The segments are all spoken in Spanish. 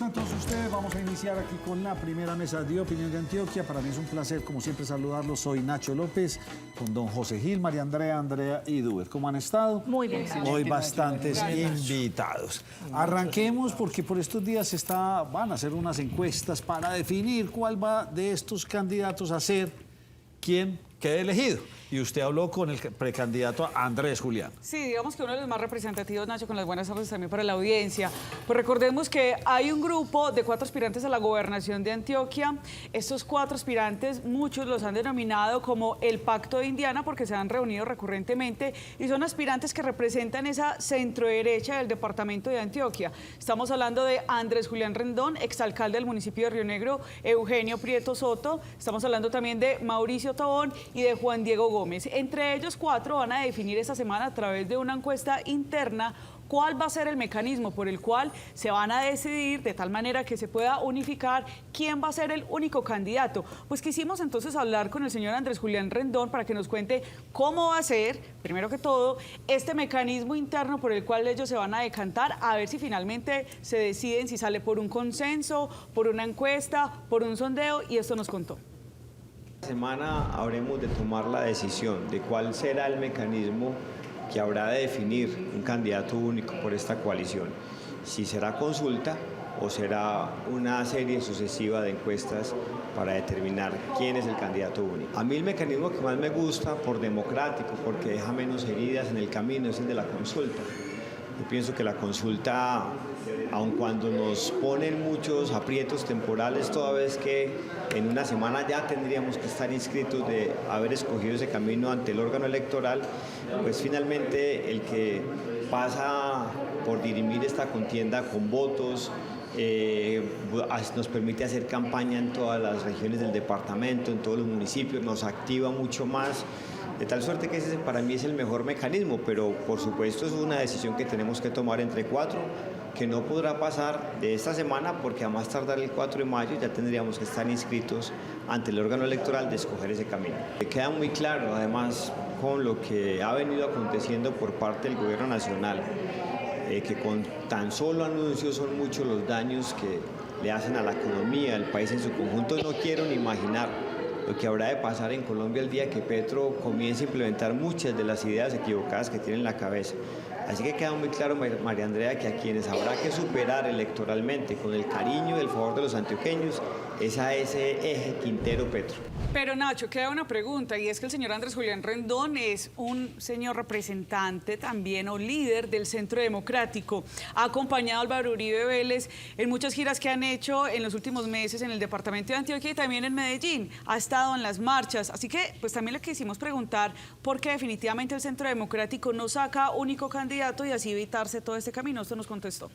a todos ustedes. Vamos a iniciar aquí con la primera mesa de opinión de Antioquia. Para mí es un placer, como siempre, saludarlos. Soy Nacho López, con don José Gil, María Andrea y Duber. ¿Cómo han estado? Muy bien. Hoy bastantes invitados. Arranquemos porque por estos días van a hacer unas encuestas para definir cuál va de estos candidatos a ser quien quede elegido. Y usted habló con el precandidato Andrés Julián. Sí, digamos que uno de los más representativos, Nacho, con las buenas tardes también para la audiencia. Pues recordemos que hay un grupo de 4 aspirantes a la gobernación de Antioquia. Estos 4 aspirantes, muchos los han denominado como el Pacto de Indiana porque se han reunido recurrentemente y son aspirantes que representan esa centroderecha del departamento de Antioquia. Estamos hablando de Andrés Julián Rendón, exalcalde del municipio de Río Negro, Eugenio Prieto Soto. Estamos hablando también de Mauricio Tobón y de Juan Diego Gómez. Entre ellos 4 van a definir esta semana a través de una encuesta interna cuál va a ser el mecanismo por el cual se van a decidir de tal manera que se pueda unificar quién va a ser el único candidato. Pues quisimos entonces hablar con el señor Andrés Julián Rendón para que nos cuente cómo va a ser, primero que todo, este mecanismo interno por el cual ellos se van a decantar, a ver si finalmente se deciden si sale por un consenso, por una encuesta, por un sondeo, y esto nos contó. Esta semana habremos de tomar la decisión de cuál será el mecanismo que habrá de definir un candidato único por esta coalición. Si será consulta o será una serie sucesiva de encuestas para determinar quién es el candidato único. A mí el mecanismo que más me gusta, por democrático, porque deja menos heridas en el camino, es el de la consulta. Yo pienso que la consulta, aun cuando nos ponen muchos aprietos temporales, toda vez que en una semana ya tendríamos que estar inscritos de haber escogido ese camino ante el órgano electoral, pues finalmente el que pasa por dirimir esta contienda con votos, nos permite hacer campaña en todas las regiones del departamento, en todos los municipios, nos activa mucho más. De tal suerte que ese para mí es el mejor mecanismo, pero por supuesto es una decisión que tenemos que tomar entre 4, que no podrá pasar de esta semana porque a más tardar el 4 de mayo ya tendríamos que estar inscritos ante el órgano electoral de escoger ese camino. Queda muy claro, además, con lo que ha venido aconteciendo por parte del gobierno nacional, que con tan solo anuncios son muchos los daños que le hacen a la economía, al país en su conjunto. No quiero ni imaginar lo que habrá de pasar en Colombia el día que Petro comience a implementar muchas de las ideas equivocadas que tiene en la cabeza. Así que queda muy claro, María Andrea, que a quienes habrá que superar electoralmente con el cariño y el favor de los antioqueños es a ese eje Quintero-Petro. Pero Nacho, queda una pregunta, y es que el señor Andrés Julián Rendón es un señor representante también o líder del Centro Democrático. Ha acompañado a Álvaro Uribe Vélez en muchas giras que han hecho en los últimos meses en el departamento de Antioquia y también en Medellín. Ha estado en las marchas, así que pues también le quisimos preguntar por qué definitivamente el Centro Democrático no saca único candidato y así evitarse todo este camino. Esto nos contestó.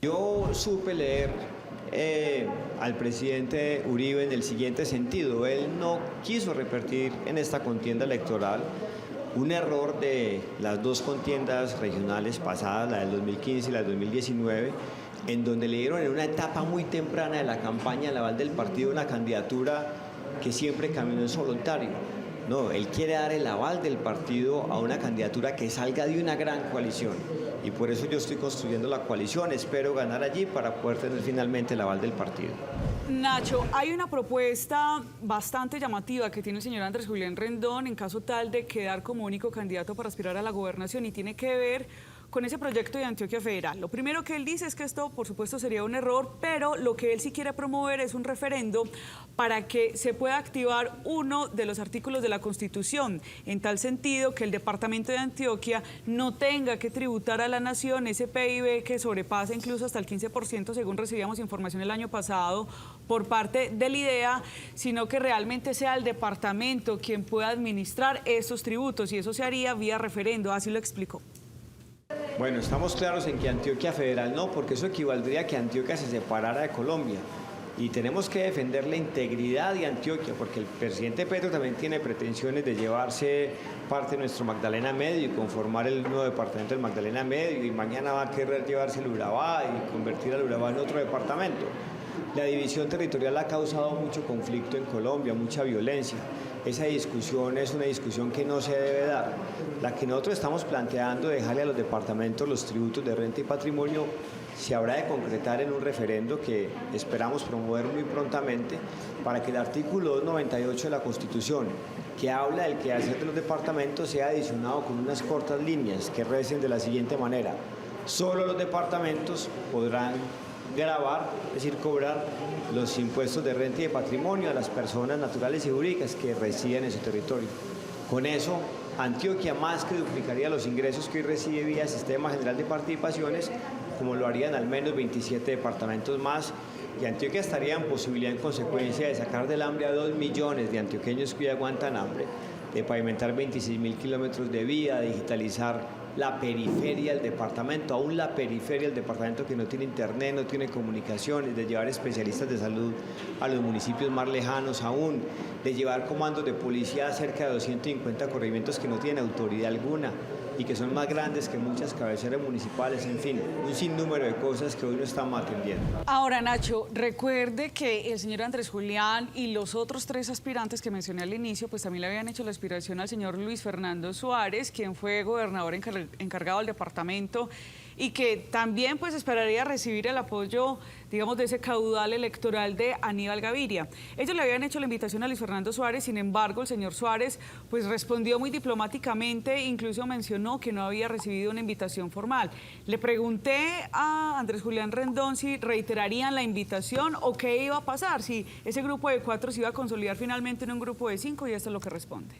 Yo supe leer al presidente Uribe en el siguiente sentido. Él no quiso repetir en esta contienda electoral un error de las 2 contiendas regionales pasadas, la del 2015 y la del 2019, en donde le dieron en una etapa muy temprana de la campaña el aval del partido una candidatura que siempre caminó en solitario. No, él quiere dar el aval del partido a una candidatura que salga de una gran coalición. Y por eso yo estoy construyendo la coalición, espero ganar allí para poder tener finalmente el aval del partido. Nacho, hay una propuesta bastante llamativa que tiene el señor Andrés Julián Rendón en caso tal de quedar como único candidato para aspirar a la gobernación y tiene que ver con ese proyecto de Antioquia Federal. Lo primero que él dice es que esto, por supuesto, sería un error, pero lo que él sí quiere promover es un referendo para que se pueda activar uno de los artículos de la Constitución, en tal sentido que el departamento de Antioquia no tenga que tributar a la nación ese PIB que sobrepasa incluso hasta el 15%, según recibíamos información el año pasado por parte del IDEA, sino que realmente sea el departamento quien pueda administrar esos tributos y eso se haría vía referendo, así lo explicó. Bueno, estamos claros en que Antioquia Federal no, porque eso equivaldría a que Antioquia se separara de Colombia. Y tenemos que defender la integridad de Antioquia, porque el presidente Petro también tiene pretensiones de llevarse parte de nuestro Magdalena Medio y conformar el nuevo departamento del Magdalena Medio, y mañana va a querer llevarse el Urabá y convertir al Urabá en otro departamento. La división territorial ha causado mucho conflicto en Colombia, mucha violencia. Esa discusión es una discusión que no se debe dar. La que nosotros estamos planteando, dejarle a los departamentos los tributos de renta y patrimonio, se habrá de concretar en un referendo que esperamos promover muy prontamente para que el artículo 298 de la Constitución, que habla del quehacer de los departamentos, sea adicionado con unas cortas líneas que recen de la siguiente manera: solo los departamentos podrán gravar, es decir, cobrar los impuestos de renta y de patrimonio a las personas naturales y jurídicas que residen en su territorio. Con eso, Antioquia más que duplicaría los ingresos que hoy recibe vía Sistema General de Participaciones, como lo harían al menos 27 departamentos más, y Antioquia estaría en posibilidad, en consecuencia, de sacar del hambre a 2 millones de antioqueños que hoy aguantan hambre, de pavimentar 26.000 kilómetros de vía, de digitalizar la periferia del departamento, aún la periferia del departamento que no tiene internet, no tiene comunicaciones, de llevar especialistas de salud a los municipios más lejanos aún, de llevar comandos de policía a cerca de 250 corregimientos que no tienen autoridad alguna y que son más grandes que muchas cabeceras municipales, en fin, un sinnúmero de cosas que hoy no estamos atendiendo. Ahora, Nacho, recuerde que el señor Andrés Julián y los otros 3 aspirantes que mencioné al inicio, pues también le habían hecho la aspiración al señor Luis Fernando Suárez, quien fue gobernador encargado del departamento y que también pues esperaría recibir el apoyo, digamos, de ese caudal electoral de Aníbal Gaviria. Ellos le habían hecho la invitación a Luis Fernando Suárez, sin embargo, el señor Suárez pues respondió muy diplomáticamente, incluso mencionó que no había recibido una invitación formal. Le pregunté a Andrés Julián Rendón si reiterarían la invitación o qué iba a pasar, si ese grupo de 4 se iba a consolidar finalmente en un grupo de 5, y esto es lo que responde.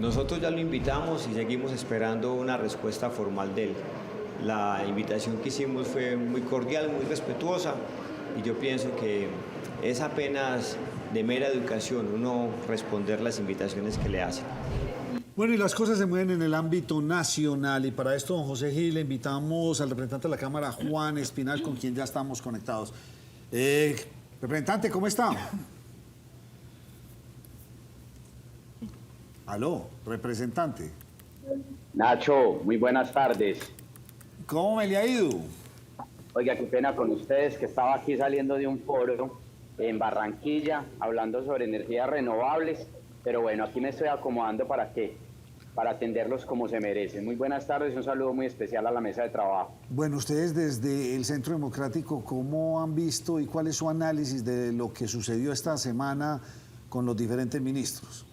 Nosotros ya lo invitamos y seguimos esperando una respuesta formal de él. La invitación que hicimos fue muy cordial, muy respetuosa, y yo pienso que es apenas de mera educación uno responder las invitaciones que le hacen. Bueno, y las cosas se mueven en el ámbito nacional, y para esto, don José Gil, le invitamos al representante de la Cámara, Juan Espinal, con quien ya estamos conectados. Representante, ¿cómo está? Aló, representante. Nacho, muy buenas tardes. ¿Cómo me le ha ido? Oiga, qué pena con ustedes, que estaba aquí saliendo de un foro en Barranquilla, hablando sobre energías renovables, pero bueno, aquí me estoy acomodando para atenderlos como se merecen. Muy buenas tardes y un saludo muy especial a la mesa de trabajo. Bueno, ustedes desde el Centro Democrático, ¿cómo han visto y cuál es su análisis de lo que sucedió esta semana con los diferentes ministros?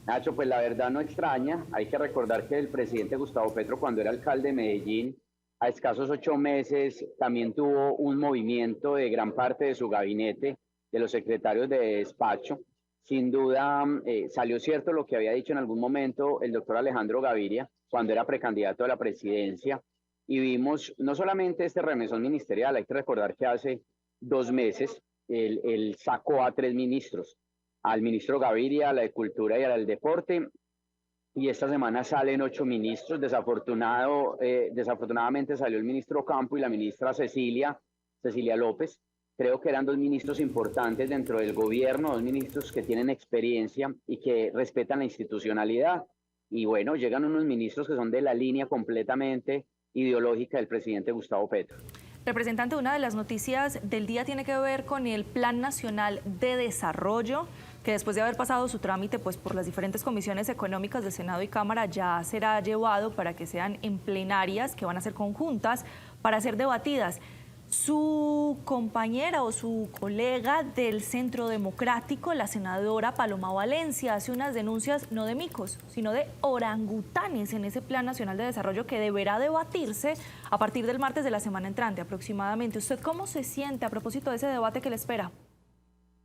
Nacho, pues la verdad no extraña. Hay que recordar que el presidente Gustavo Petro, cuando era alcalde de Medellín, a escasos 8 meses, también tuvo un movimiento de gran parte de su gabinete, de los secretarios de despacho. Sin duda, salió cierto lo que había dicho en algún momento el doctor Alejandro Gaviria, cuando era precandidato a la presidencia, y vimos no solamente este remesón ministerial. Hay que recordar que hace 2 meses él sacó a 3 ministros, al ministro Gaviria, a la de Cultura y al del Deporte, y esta semana salen 8 ministros. Desafortunadamente salió el ministro Campo y la ministra Cecilia López. Creo que eran 2 ministros importantes dentro del gobierno, 2 ministros que tienen experiencia y que respetan la institucionalidad. Y bueno, llegan unos ministros que son de la línea completamente ideológica del presidente Gustavo Petro. Representante, una de las noticias del día tiene que ver con el Plan Nacional de Desarrollo, que después de haber pasado su trámite pues, por las diferentes comisiones económicas del Senado y Cámara, ya será llevado para que sean en plenarias, que van a ser conjuntas, para ser debatidas. Su compañera o su colega del Centro Democrático, la senadora Paloma Valencia, hace unas denuncias no de micos, sino de orangutanes en ese Plan Nacional de Desarrollo que deberá debatirse a partir del martes de la semana entrante aproximadamente. ¿Usted cómo se siente a propósito de ese debate que le espera?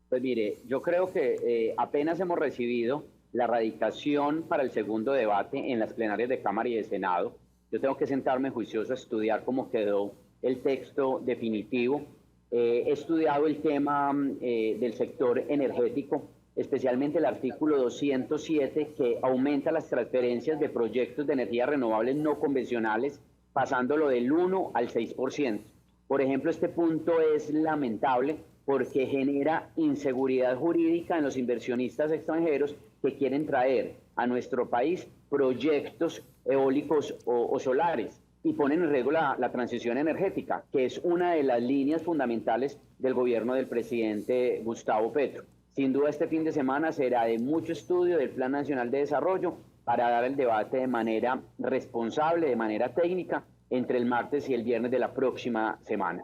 Pues mire, yo creo que apenas hemos recibido la radicación para el segundo debate en las plenarias de Cámara y de Senado. Yo tengo que sentarme juicioso a estudiar cómo quedó el texto definitivo. He estudiado el tema del sector energético, especialmente el artículo 207, que aumenta las transferencias de proyectos de energías renovables no convencionales, pasándolo del 1 al 6%. Por ejemplo, este punto es lamentable porque genera inseguridad jurídica en los inversionistas extranjeros que quieren traer a nuestro país proyectos eólicos o solares, y ponen en riesgo la transición energética, que es una de las líneas fundamentales del gobierno del presidente Gustavo Petro. Sin duda, este fin de semana será de mucho estudio del Plan Nacional de Desarrollo para dar el debate de manera responsable, de manera técnica, entre el martes y el viernes de la próxima semana.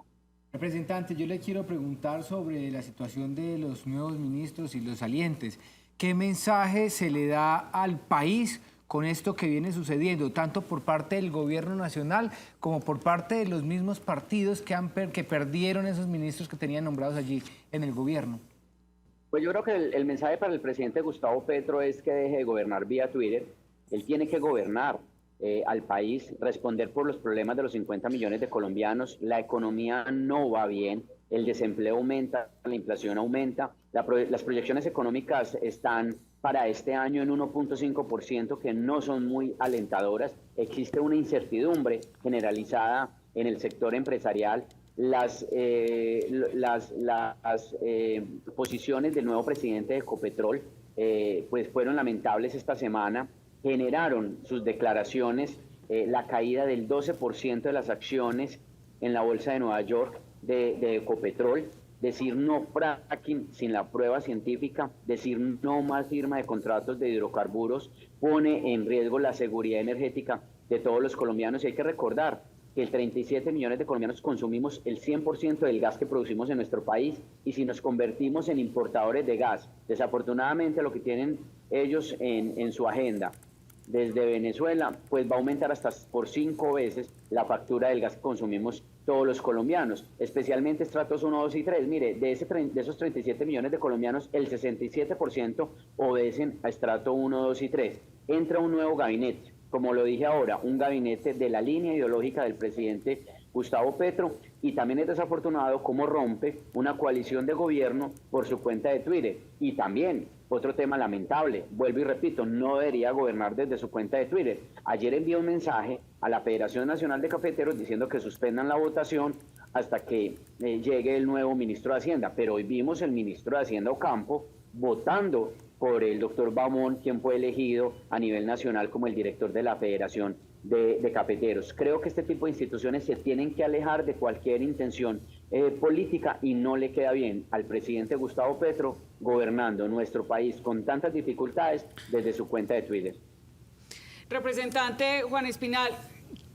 Representante, yo le quiero preguntar sobre la situación de los nuevos ministros y los salientes. ¿Qué mensaje se le da al país con esto que viene sucediendo, tanto por parte del gobierno nacional como por parte de los mismos partidos que perdieron esos ministros que tenían nombrados allí en el gobierno? Pues yo creo que el mensaje para el presidente Gustavo Petro es que deje de gobernar vía Twitter. Él tiene que gobernar al país, responder por los problemas de los 50 millones de colombianos. La economía no va bien, el desempleo aumenta, la inflación aumenta, las proyecciones económicas están para este año en 1.5%, que no son muy alentadoras. Existe una incertidumbre generalizada en el sector empresarial. Las posiciones del nuevo presidente de Ecopetrol pues fueron lamentables esta semana, generaron sus declaraciones la caída del 12% de las acciones en la bolsa de Nueva York de Ecopetrol, decir no fracking sin la prueba científica, decir no más firma de contratos de hidrocarburos, pone en riesgo la seguridad energética de todos los colombianos. Y hay que recordar que el 37 millones de colombianos consumimos el 100% del gas que producimos en nuestro país, y si nos convertimos en importadores de gas, desafortunadamente lo que tienen ellos en su agenda desde Venezuela, pues va a aumentar hasta por 5 veces la factura del gas que consumimos todos los colombianos, especialmente estratos 1, 2 y 3. Mire, de esos 37 millones de colombianos, el 67% obedecen a estrato 1, 2 y 3. Entra un nuevo gabinete, como lo dije ahora, un gabinete de la línea ideológica del presidente Gustavo Petro, y también es desafortunado cómo rompe una coalición de gobierno por su cuenta de Twitter. Y también, otro tema lamentable, vuelvo y repito, no debería gobernar desde su cuenta de Twitter. Ayer envió un mensaje a la Federación Nacional de Cafeteros diciendo que suspendan la votación hasta que llegue el nuevo ministro de Hacienda, pero hoy vimos el ministro de Hacienda Ocampo votando por el doctor Bamón, quien fue elegido a nivel nacional como el director de la Federación de Cafeteros. Creo que este tipo de instituciones se tienen que alejar de cualquier intención política, y no le queda bien al presidente Gustavo Petro gobernando nuestro país con tantas dificultades desde su cuenta de Twitter. Representante Juan Espinal,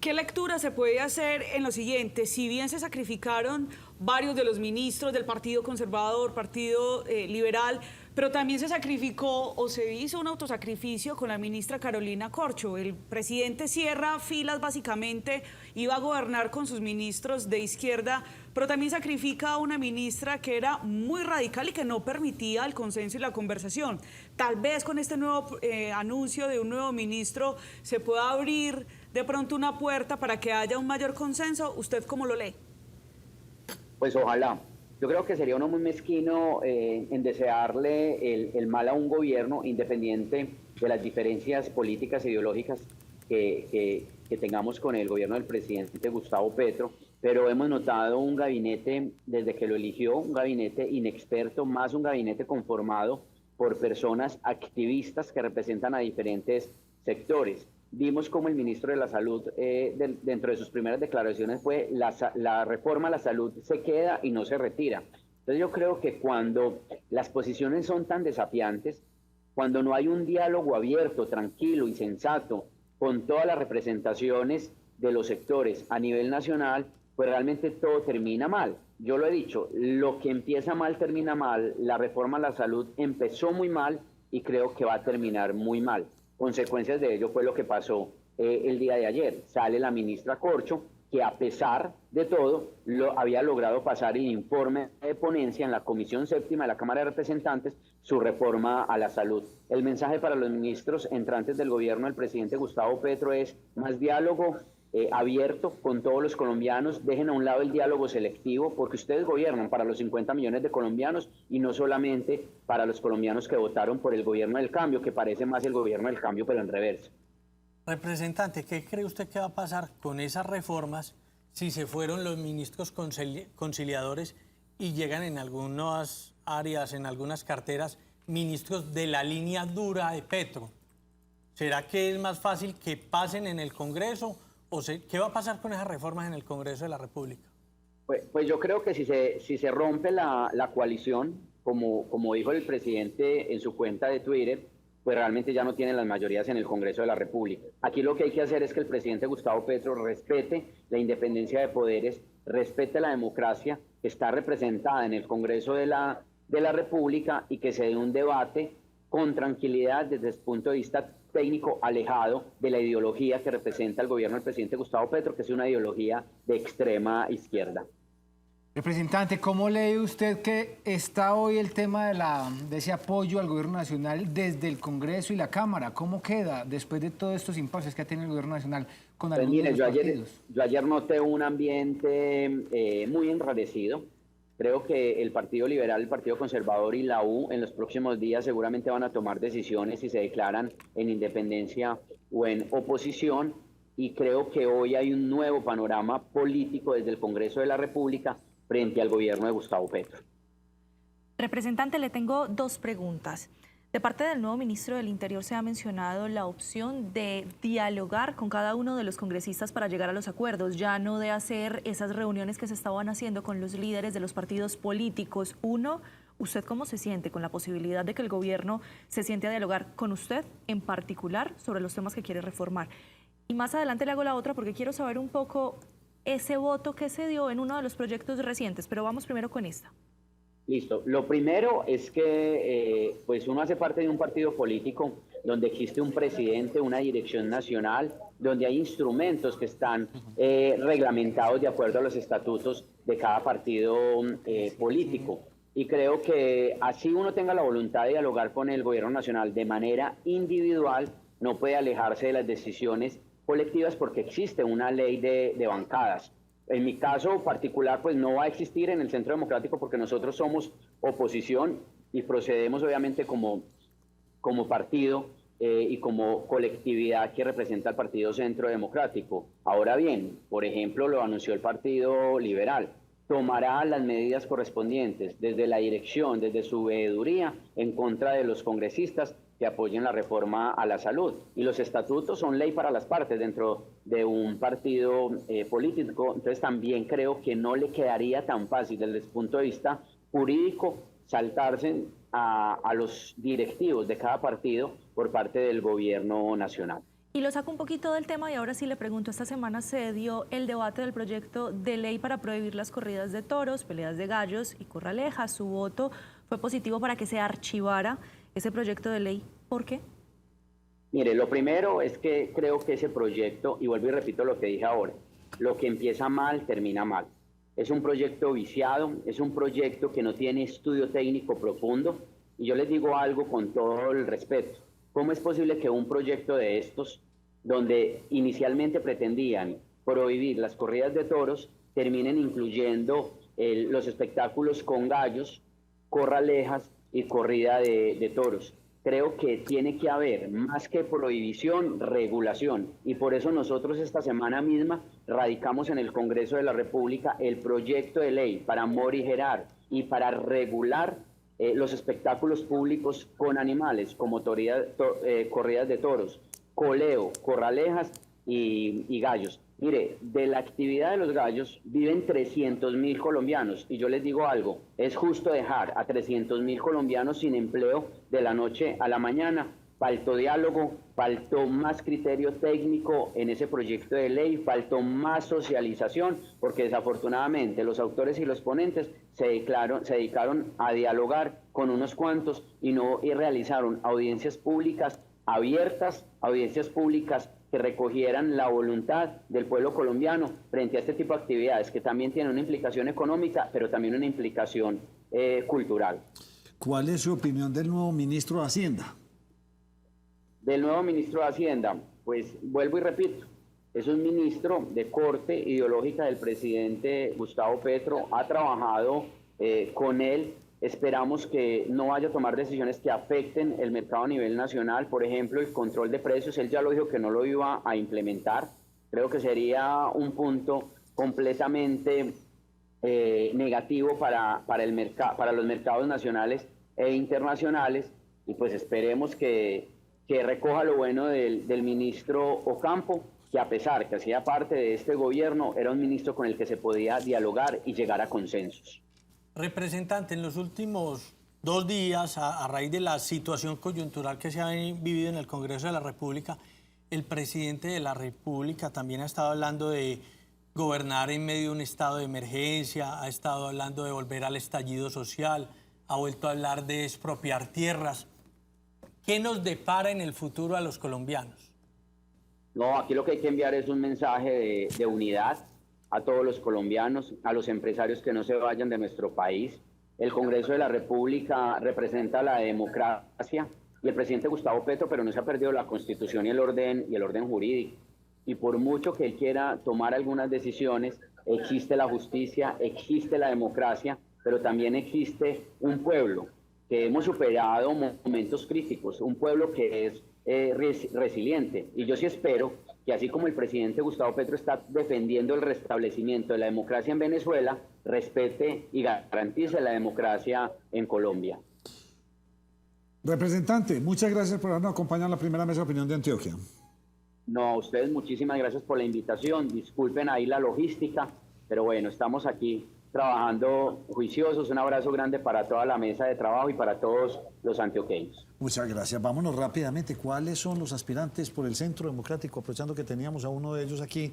¿qué lectura se puede hacer en lo siguiente? Si bien se sacrificaron varios de los ministros del Partido Conservador, Partido Liberal, pero también se sacrificó o se hizo un autosacrificio con la ministra Carolina Corcho. El presidente cierra filas básicamente, iba a gobernar con sus ministros de izquierda, pero también sacrifica a una ministra que era muy radical y que no permitía el consenso y la conversación. Tal vez con este nuevo anuncio de un nuevo ministro se pueda abrir de pronto una puerta para que haya un mayor consenso. ¿Usted cómo lo lee? Pues ojalá. Yo creo que sería uno muy mezquino en desearle el mal a un gobierno, independiente de las diferencias políticas e ideológicas que tengamos con el gobierno del presidente Gustavo Petro, pero hemos notado un gabinete, desde que lo eligió, un gabinete inexperto, más un gabinete conformado por personas activistas que representan a diferentes sectores. Vimos como el ministro de la Salud, dentro de sus primeras declaraciones, fue la reforma a la salud se queda y no se retira. Entonces yo creo que cuando las posiciones son tan desafiantes, cuando no hay un diálogo abierto, tranquilo y sensato con todas las representaciones de los sectores a nivel nacional, pues realmente todo termina mal. Yo lo he dicho, lo que empieza mal termina mal. La reforma a la salud empezó muy mal y creo que va a terminar muy mal. Consecuencias de ello fue lo que pasó el día de ayer. Sale la ministra Corcho, que a pesar de todo había logrado pasar el informe de ponencia en la Comisión Séptima de la Cámara de Representantes, su reforma a la salud. El mensaje para los ministros entrantes del gobierno del presidente Gustavo Petro es más diálogo abierto con todos los colombianos, dejen a un lado el diálogo selectivo, porque ustedes gobiernan para los 50 millones de colombianos y no solamente para los colombianos que votaron por el gobierno del cambio, que parece más el gobierno del cambio pero en reversa. Representante, ¿qué cree usted que va a pasar con esas reformas si se fueron los ministros conciliadores y llegan en algunas áreas, en algunas carteras, ministros de la línea dura de Petro? ¿Será que es más fácil que pasen en el Congreso? ¿Qué va a pasar con esas reformas en el Congreso de la República? Pues yo creo que si se rompe la coalición, como dijo el presidente en su cuenta de Twitter, pues realmente ya no tienen las mayorías en el Congreso de la República. Aquí lo que hay que hacer es que el presidente Gustavo Petro respete la independencia de poderes, respete la democracia que está representada en el Congreso de la República y que se dé un debate con tranquilidad desde el punto de vista técnico, alejado de la ideología que representa el gobierno del presidente Gustavo Petro, que es una ideología de extrema izquierda. Representante, ¿cómo lee usted que está hoy el tema de ese apoyo al gobierno nacional desde el Congreso y la Cámara? ¿Cómo queda después de todos estos impases que ha tenido el gobierno nacional con Pues algunos mire, de los partidos? yo ayer noté un ambiente muy enrarecido. Creo que el Partido Liberal, el Partido Conservador y la U en los próximos días seguramente van a tomar decisiones si se declaran en independencia o en oposición. Y creo que hoy hay un nuevo panorama político desde el Congreso de la República frente al gobierno de Gustavo Petro. Representante, le tengo dos preguntas. De parte del nuevo ministro del Interior se ha mencionado la opción de dialogar con cada uno de los congresistas para llegar a los acuerdos, ya no de hacer esas reuniones que se estaban haciendo con los líderes de los partidos políticos. Uno, ¿usted cómo se siente con la posibilidad de que el gobierno se siente a dialogar con usted en particular sobre los temas que quiere reformar? Y más adelante le hago la otra porque quiero saber un poco ese voto que se dio en uno de los proyectos recientes, pero vamos primero con esta. Listo. Lo primero es que pues uno hace parte de un partido político donde existe un presidente, una dirección nacional, donde hay instrumentos que están reglamentados de acuerdo a los estatutos de cada partido político. Y creo que así uno tenga la voluntad de dialogar con el gobierno nacional de manera individual, no puede alejarse de las decisiones colectivas porque existe una ley de bancadas. En mi caso particular, pues no va a existir en el Centro Democrático porque nosotros somos oposición y procedemos obviamente como partido y como colectividad que representa al Partido Centro Democrático. Ahora bien, por ejemplo, lo anunció el Partido Liberal. Tomará las medidas correspondientes desde la dirección, desde su veeduría, en contra de los congresistas que apoyen la reforma a la salud. Y los estatutos son ley para las partes dentro de un partido político. Entonces también creo que no le quedaría tan fácil desde el punto de vista jurídico saltarse a los directivos de cada partido por parte del gobierno nacional. Y lo saco un poquito del tema y ahora sí le pregunto, esta semana se dio el debate del proyecto de ley para prohibir las corridas de toros, peleas de gallos y corralejas. Su voto fue positivo para que se archivara ese proyecto de ley. ¿Por qué? Mire, lo primero es que creo que ese proyecto, y vuelvo y repito lo que dije ahora, lo que empieza mal, termina mal. Es un proyecto viciado, es un proyecto que no tiene estudio técnico profundo, y yo les digo algo con todo el respeto. ¿Cómo es posible que un proyecto de estos, donde inicialmente pretendían prohibir las corridas de toros, terminen incluyendo los espectáculos con gallos, corralejas y corrida de toros? Creo que tiene que haber, más que prohibición, regulación. Y por eso nosotros esta semana misma radicamos en el Congreso de la República el proyecto de ley para morigerar y para regular los espectáculos públicos con animales, como corridas de toros, coleo, corralejas y gallos. Mire, de la actividad de los gallos viven 300.000 colombianos y yo les digo algo, es justo dejar a 300.000 colombianos sin empleo de la noche a la mañana. Faltó diálogo, faltó más criterio técnico en ese proyecto de ley, faltó más socialización, porque desafortunadamente los autores y los ponentes se dedicaron a dialogar con unos cuantos y realizaron audiencias públicas abiertas, audiencias públicas que recogieran la voluntad del pueblo colombiano frente a este tipo de actividades que también tienen una implicación económica, pero también una implicación cultural. ¿Cuál es su opinión del nuevo ministro de Hacienda? Del nuevo ministro de Hacienda, pues vuelvo y repito, es un ministro de corte ideológica del presidente Gustavo Petro, ha trabajado con él. Esperamos que no vaya a tomar decisiones que afecten el mercado a nivel nacional. Por ejemplo, el control de precios, él ya lo dijo que no lo iba a implementar. Creo que sería un punto completamente negativo para los mercados nacionales e internacionales. Y pues esperemos que recoja lo bueno del ministro Ocampo, que a pesar que hacía parte de este gobierno, era un ministro con el que se podía dialogar y llegar a consensos. Representante, en los últimos 2 días, a raíz de la situación coyuntural que se ha vivido en el Congreso de la República, el presidente de la República también ha estado hablando de gobernar en medio de un estado de emergencia, ha estado hablando de volver al estallido social, ha vuelto a hablar de expropiar tierras. ¿Qué nos depara en el futuro a los colombianos? No, aquí lo que hay que enviar es un mensaje de unidad a todos los colombianos, a los empresarios que no se vayan de nuestro país. El Congreso de la República representa la democracia y el presidente Gustavo Petro, pero no se ha perdido la Constitución y el orden jurídico. Y por mucho que él quiera tomar algunas decisiones, existe la justicia, existe la democracia, pero también existe un pueblo que hemos superado momentos críticos, un pueblo que es resiliente. Y yo sí espero que así como el presidente Gustavo Petro está defendiendo el restablecimiento de la democracia en Venezuela, respete y garantice la democracia en Colombia. Representante, muchas gracias por habernos acompañado en la primera mesa de opinión de Antioquia. No, a ustedes muchísimas gracias por la invitación. Disculpen ahí la logística, pero bueno, estamos aquí trabajando juiciosos. Un abrazo grande para toda la mesa de trabajo y para todos los antioqueños. Muchas gracias. Vámonos rápidamente. ¿Cuáles son los aspirantes por el Centro Democrático? Aprovechando que teníamos a uno de ellos aquí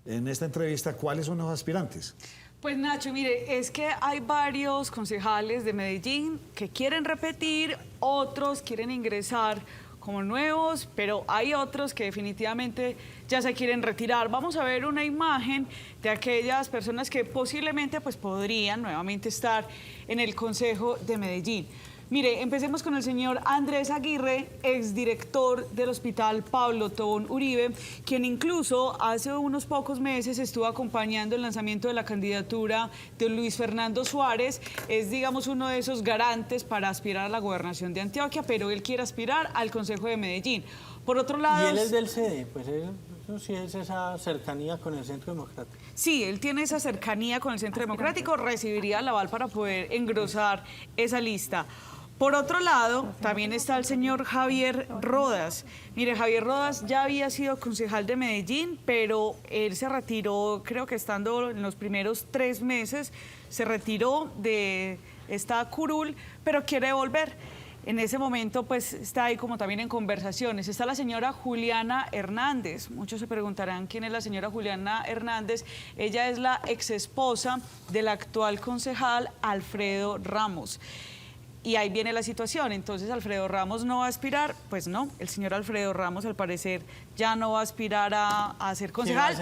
en esta entrevista, ¿cuáles son los aspirantes? Pues Nacho, mire, es que hay varios concejales de Medellín que quieren repetir, otros quieren ingresar como nuevos, pero hay otros que definitivamente ya se quieren retirar. Vamos a ver una imagen de aquellas personas que posiblemente pues podrían nuevamente estar en el Consejo de Medellín. Mire, empecemos con el señor Andrés Aguirre, exdirector del Hospital Pablo Tobón Uribe, quien incluso hace unos pocos meses estuvo acompañando el lanzamiento de la candidatura de Luis Fernando Suárez. Es, digamos, uno de esos garantes para aspirar a la gobernación de Antioquia, pero él quiere aspirar al Consejo de Medellín. Por otro lado... Y él es del CD, pues él sí es esa cercanía con el Centro Democrático. Sí, él tiene esa cercanía con el Centro Democrático, recibiría el aval para poder engrosar esa lista. Por otro lado, también está el señor Javier Rodas. Mire, Javier Rodas ya había sido concejal de Medellín, pero él se retiró, creo que estando en los primeros 3 meses, se retiró de esta curul, pero quiere volver. En ese momento, pues, está ahí como también en conversaciones. Está la señora Juliana Hernández. Muchos se preguntarán quién es la señora Juliana Hernández. Ella es la exesposa del actual concejal Alfredo Ramos. Y ahí viene la situación. Entonces, ¿Alfredo Ramos no va a aspirar? Pues no, el señor Alfredo Ramos, al parecer, ya no va a aspirar a ser concejal.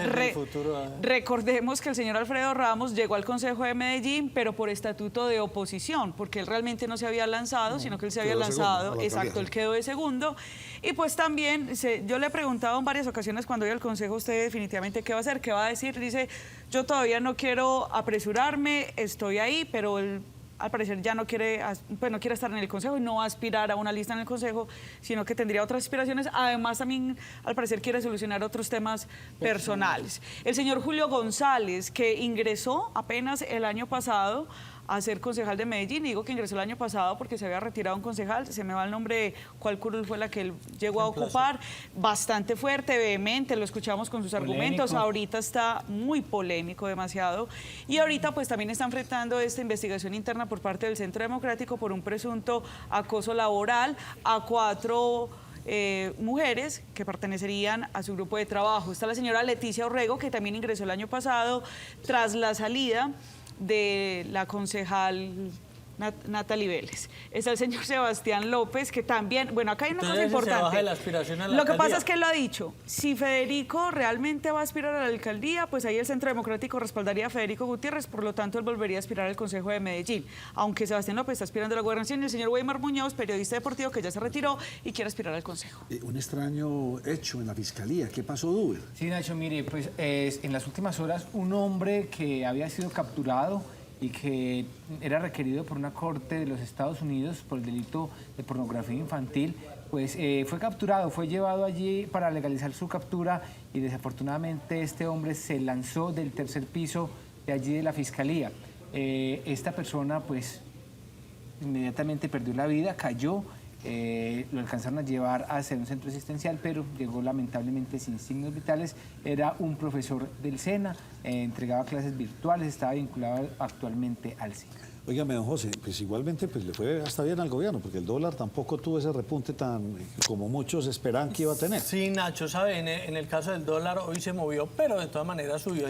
Recordemos que el señor Alfredo Ramos llegó al Consejo de Medellín, pero por estatuto de oposición, porque él realmente no se había lanzado, sino que él se había lanzado, exacto, él quedó de segundo. Y pues también, yo le he preguntado en varias ocasiones cuando iba al Consejo, usted definitivamente qué va a hacer, qué va a decir. Dice, yo todavía no quiero apresurarme, estoy ahí, pero él al parecer ya no quiere, pues no quiere estar en el Consejo y no va a aspirar a una lista en el Consejo, sino que tendría otras aspiraciones. Además, también al parecer quiere solucionar otros temas personales. El señor Julio González, que ingresó apenas el año pasado a ser concejal de Medellín. Digo que ingresó el año pasado porque se había retirado un concejal, se me va el nombre de cuál curul fue la que él llegó a ocupar, bastante fuerte, vehemente, lo escuchamos con sus argumentos, ahorita está muy polémico, demasiado, y ahorita pues también está enfrentando esta investigación interna por parte del Centro Democrático por un presunto acoso laboral a 4 mujeres que pertenecerían a su grupo de trabajo. Está la señora Leticia Orrego, que también ingresó el año pasado tras la salida de la concejal Natalie Vélez. Está el señor Sebastián López, que también, bueno, acá hay una cosa importante. Se baja de la aspiración a la Lo que alcaldía. pasa es que él lo ha dicho, si Federico realmente va a aspirar a la alcaldía, pues ahí el Centro Democrático respaldaría a Federico Gutiérrez, por lo tanto él volvería a aspirar al Consejo de Medellín, aunque Sebastián López está aspirando a la gobernación y el señor Weimar Muñoz, periodista deportivo que ya se retiró y quiere aspirar al Consejo. Un extraño hecho en la Fiscalía. ¿Qué pasó, Duber? Sí, Nacho, mire, pues en las últimas horas un hombre que había sido capturado y que era requerido por una corte de los Estados Unidos por el delito de pornografía infantil, pues fue capturado, fue llevado allí para legalizar su captura y desafortunadamente este hombre se lanzó del 3er piso de allí de la Fiscalía. Esta persona pues inmediatamente perdió la vida, cayó, lo alcanzaron a llevar hacia un centro asistencial, pero llegó lamentablemente sin signos vitales. Era un profesor del SENA, entregaba clases virtuales, estaba vinculado actualmente al SIC. Óigame, don José, pues igualmente pues, le fue hasta bien al gobierno, porque el dólar tampoco tuvo ese repunte tan como muchos esperaban que iba a tener. Sí, Nacho, sabe, en el caso del dólar hoy se movió, pero de todas maneras subió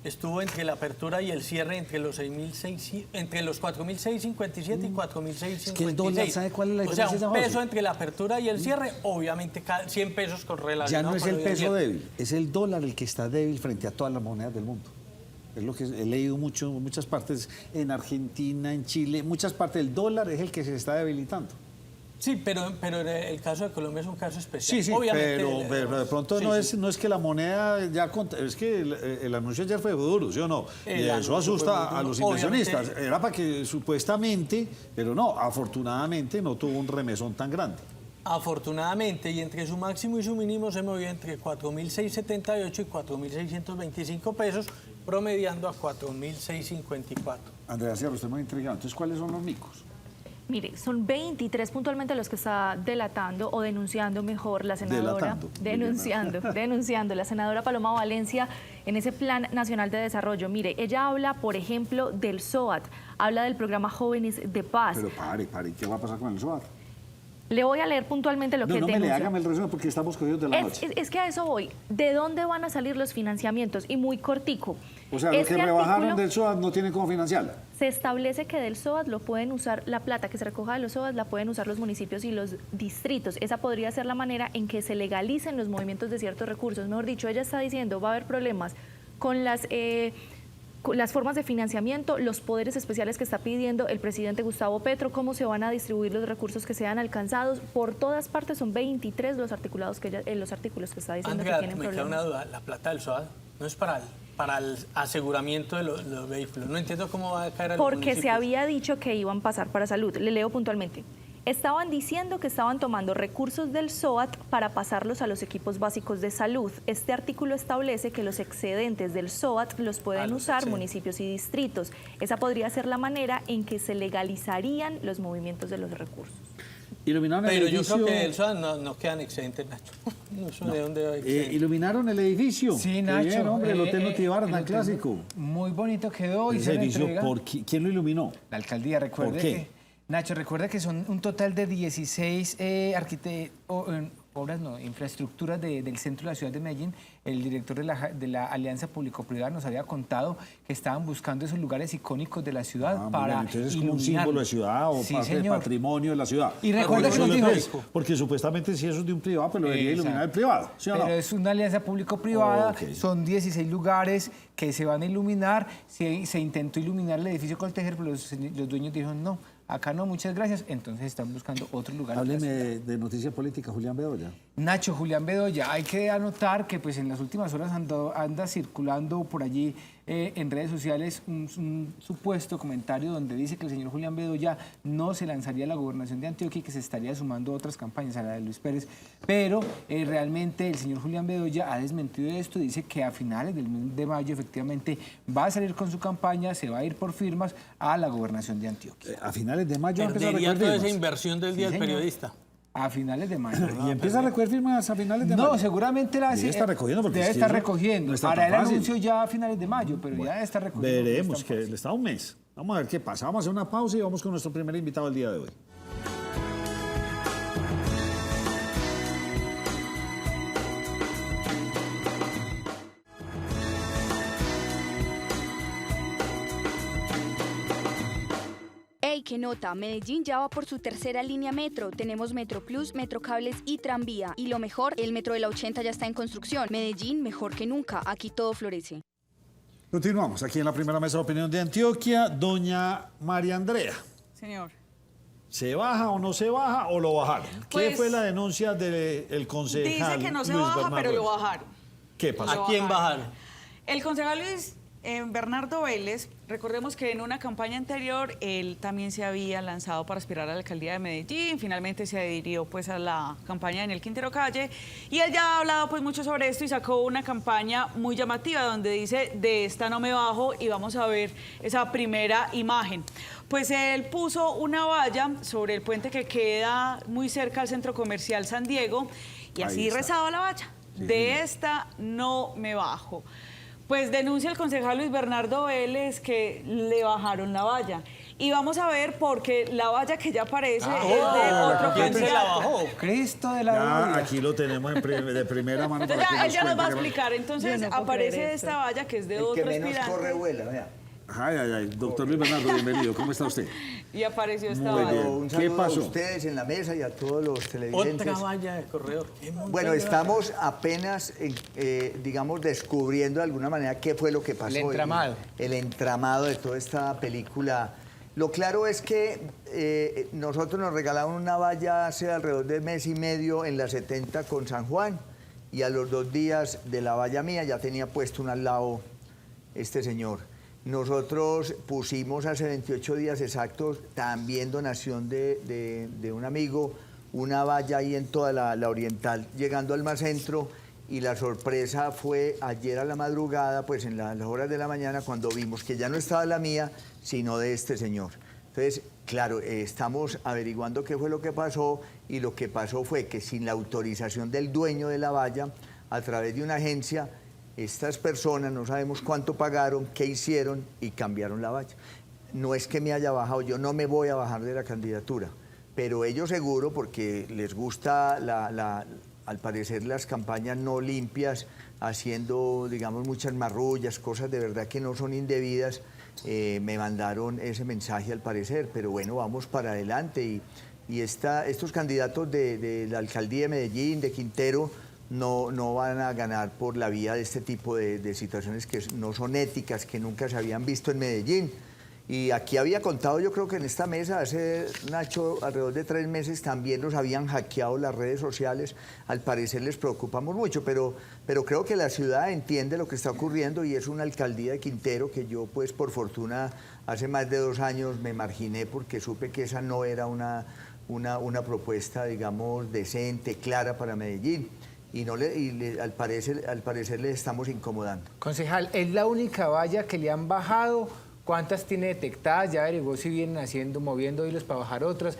estuvo entre la apertura y el cierre entre los 4.657 y 4.656. Es que el dólar, ¿sabe cuál es la diferencia? O sea, un peso entre la apertura y el cierre, obviamente 100 pesos con relación. Ya no es el peso débil, es el dólar el que está débil frente a todas las monedas del mundo. Es lo que he leído mucho en muchas partes, en Argentina, en Chile, muchas partes del dólar es el que se está debilitando. Sí, pero el caso de Colombia es un caso especial. Sí, Obviamente, pero de pronto sí, no es que la moneda ya... Es que el anuncio ayer fue duro, ¿sí o no? Y eso asusta a los inversionistas. Era para que supuestamente, pero no, afortunadamente no tuvo un remesón tan grande. Afortunadamente, y entre su máximo y su mínimo se movió entre 4.678 y 4.625 pesos, promediando a 4.654. Andrea Sierra, usted me ha intrigado. Entonces, ¿cuáles son los micos? Mire, son 23 puntualmente los que está delatando o denunciando mejor la senadora. Denunciando la senadora Paloma Valencia en ese Plan Nacional de Desarrollo. Mire, ella habla, por ejemplo, del SOAT, habla del programa Jóvenes de Paz. Pero pare, ¿qué va a pasar con el SOAT? Le voy a leer puntualmente lo que denuncia. No me le hágame el resumen porque estamos cogidos de la noche. Es que a eso voy. ¿De dónde van a salir los financiamientos? Y muy cortico. O sea, lo que rebajaron del SOAT no tienen cómo financiarla. Se establece que del SOAT lo pueden usar, la plata que se recoja de los SOAT la pueden usar los municipios y los distritos. Esa podría ser la manera en que se legalicen los movimientos de ciertos recursos. Mejor dicho, ella está diciendo va a haber problemas con las formas de financiamiento, los poderes especiales que está pidiendo el presidente Gustavo Petro, cómo se van a distribuir los recursos que sean alcanzados. Por todas partes son 23 los articulados los artículos que está diciendo Andrea, que tienen problemas. me queda una duda. La plata del SOAT no es para el aseguramiento de los vehículos. No entiendo cómo va a caer a los Porque municipios. se había dicho que iban a pasar para salud. Le leo puntualmente. Estaban diciendo que estaban tomando recursos del SOAT para pasarlos a los equipos básicos de salud. Este artículo establece que los excedentes del SOAT los pueden usar municipios y distritos. Esa podría ser la manera en que se legalizarían los movimientos de los recursos. Iluminaron Pero el edificio. yo creo que del SOAT no quedan excedentes, Nacho. No sé de dónde va excedente. Iluminaron el edificio. Sí, Qué Nacho. bien, hombre, el Hotel Notibar, el tan hotel clásico. Muy bonito quedó y Ese se le edificio, entrega. ¿quién lo iluminó? La alcaldía, recuerde ¿Por qué? Nacho, recuerda que son un total de 16 infraestructuras del centro de la ciudad de Medellín. El director de la Alianza Público-Privada nos había contado que estaban buscando esos lugares icónicos de la ciudad para entonces es como un iluminar. símbolo de ciudad o Sí, parte del señor. patrimonio de la ciudad. Y recuerda que Porque nos eso dijo es- Porque supuestamente si eso es de un privado, pues lo debería Exacto. iluminar el privado, ¿sí o no? Pero es una alianza público-privada, Ok. son 16 lugares que se van a iluminar. Se intentó iluminar el edificio Coltejer, pero los dueños dijeron no, acá no, muchas gracias. Entonces están buscando otro lugar. Hábleme de noticia política, Julián Bedoya. Nacho, Julián Bedoya, hay que anotar que pues en las últimas horas anda circulando por allí en redes sociales un supuesto comentario donde dice que el señor Julián Bedoya no se lanzaría a la gobernación de Antioquia y que se estaría sumando a otras campañas, a la de Luis Pérez, pero realmente el señor Julián Bedoya ha desmentido esto, dice que a finales del mes de mayo efectivamente va a salir con su campaña, se va a ir por firmas a la gobernación de Antioquia. A finales de mayo empieza a Perdería recoger toda esa firmas. inversión del Día Sí, del señor. Periodista. A finales de mayo. Y empieza a recoger firmas a finales de mayo. No, seguramente la Debe estar recogiendo porque debe es que estar eso recogiendo. no está Hará tan el fácil. anuncio ya a finales de mayo, pero ya debe estar recogiendo. Veremos, No es que tan fácil. le está un mes. Vamos a ver qué pasa. Vamos a hacer una pausa y vamos con nuestro primer invitado del día de hoy. ¡Ey, qué nota! Medellín ya va por su tercera línea metro. Tenemos Metro Plus, Metro Cables y Tranvía. Y lo mejor, el metro de la 80 ya está en construcción. Medellín, mejor que nunca. Aquí todo florece. Continuamos aquí en la primera mesa de opinión de Antioquia. Doña María Andrea, Señor. ¿se baja o no se baja o lo bajaron? ¿Qué Pues, fue la denuncia del concejal? Dice que no se Luis baja, Bernardo pero lo Vélez? bajaron. ¿Qué pasó? Lo ¿A quién bajaron? El concejal Luis Bernardo Vélez, recordemos que en una campaña anterior él también se había lanzado para aspirar a la alcaldía de Medellín, finalmente se adhirió pues a la campaña en el Quintero Calle y él ya ha hablado pues mucho sobre esto y sacó una campaña muy llamativa donde dice de esta no me bajo y vamos a ver esa primera imagen. Pues él puso una valla sobre el puente que queda muy cerca al centro comercial San Diego y Ahí así está. rezaba la valla, de esta no me bajo. Pues denuncia el concejal Luis Bernardo Vélez que le bajaron la valla. Y vamos a ver porque la valla que ya aparece es de otro ¿Quién se la candidato. bajó? Cristo de la Ya, Biblia. aquí lo tenemos de primera mano. Entonces para que ya, él ya nos va a cuente qué explicar. Entonces Yo no puedo aparece creer esta valla que es de El otro que menos aspirante. corre vuela, vea. Ay, ay, ay. Doctor Luis Bernardo, bienvenido. ¿Cómo está usted? Y apareció esta Muy valla. bien. Un ¿Qué saludo pasó? a ustedes en la mesa y a todos los televidentes. Otra valla de corredor. ¿Qué montaña Bueno, de estamos apenas, digamos, descubriendo de alguna manera qué fue lo que pasó. El entramado. El entramado de toda esta película. Lo claro es que nosotros nos regalaron una valla hace alrededor de mes y medio en la 70 con San Juan, y a los 2 días de la valla mía ya tenía puesto un al lado este señor. Nosotros pusimos hace 28 días exactos, también donación de un amigo, una valla ahí en toda la oriental, llegando al más centro, y la sorpresa fue ayer a la madrugada, pues en las horas de la mañana, cuando vimos que ya no estaba la mía, sino de este señor. Entonces, claro, estamos averiguando qué fue lo que pasó, y lo que pasó fue que sin la autorización del dueño de la valla, a través de una agencia, estas personas no sabemos cuánto pagaron, qué hicieron y cambiaron la valla. No es que me haya bajado, yo no me voy a bajar de la candidatura, pero ellos seguro, porque les gusta al parecer las campañas no limpias, haciendo, digamos, muchas marrullas, cosas de verdad que no son indebidas, me mandaron ese mensaje al parecer, pero bueno, vamos para adelante. Y estos candidatos de la alcaldía de Medellín, de Quintero, no van a ganar por la vía de este tipo de situaciones que no son éticas, que nunca se habían visto en Medellín. Y aquí había contado, yo creo que en esta mesa, hace, Nacho, alrededor de 3 meses, también nos habían hackeado las redes sociales. Al parecer les preocupamos mucho, pero creo que la ciudad entiende lo que está ocurriendo, y es una alcaldía de Quintero que yo, pues, por fortuna, hace más de 2 años me marginé porque supe que esa no era una propuesta, digamos, decente, clara para Medellín. Y al parecer le estamos incomodando. Concejal, ¿es la única valla que le han bajado? ¿Cuántas tiene detectadas? Ya averiguó si vienen moviendo hilos para bajar otras.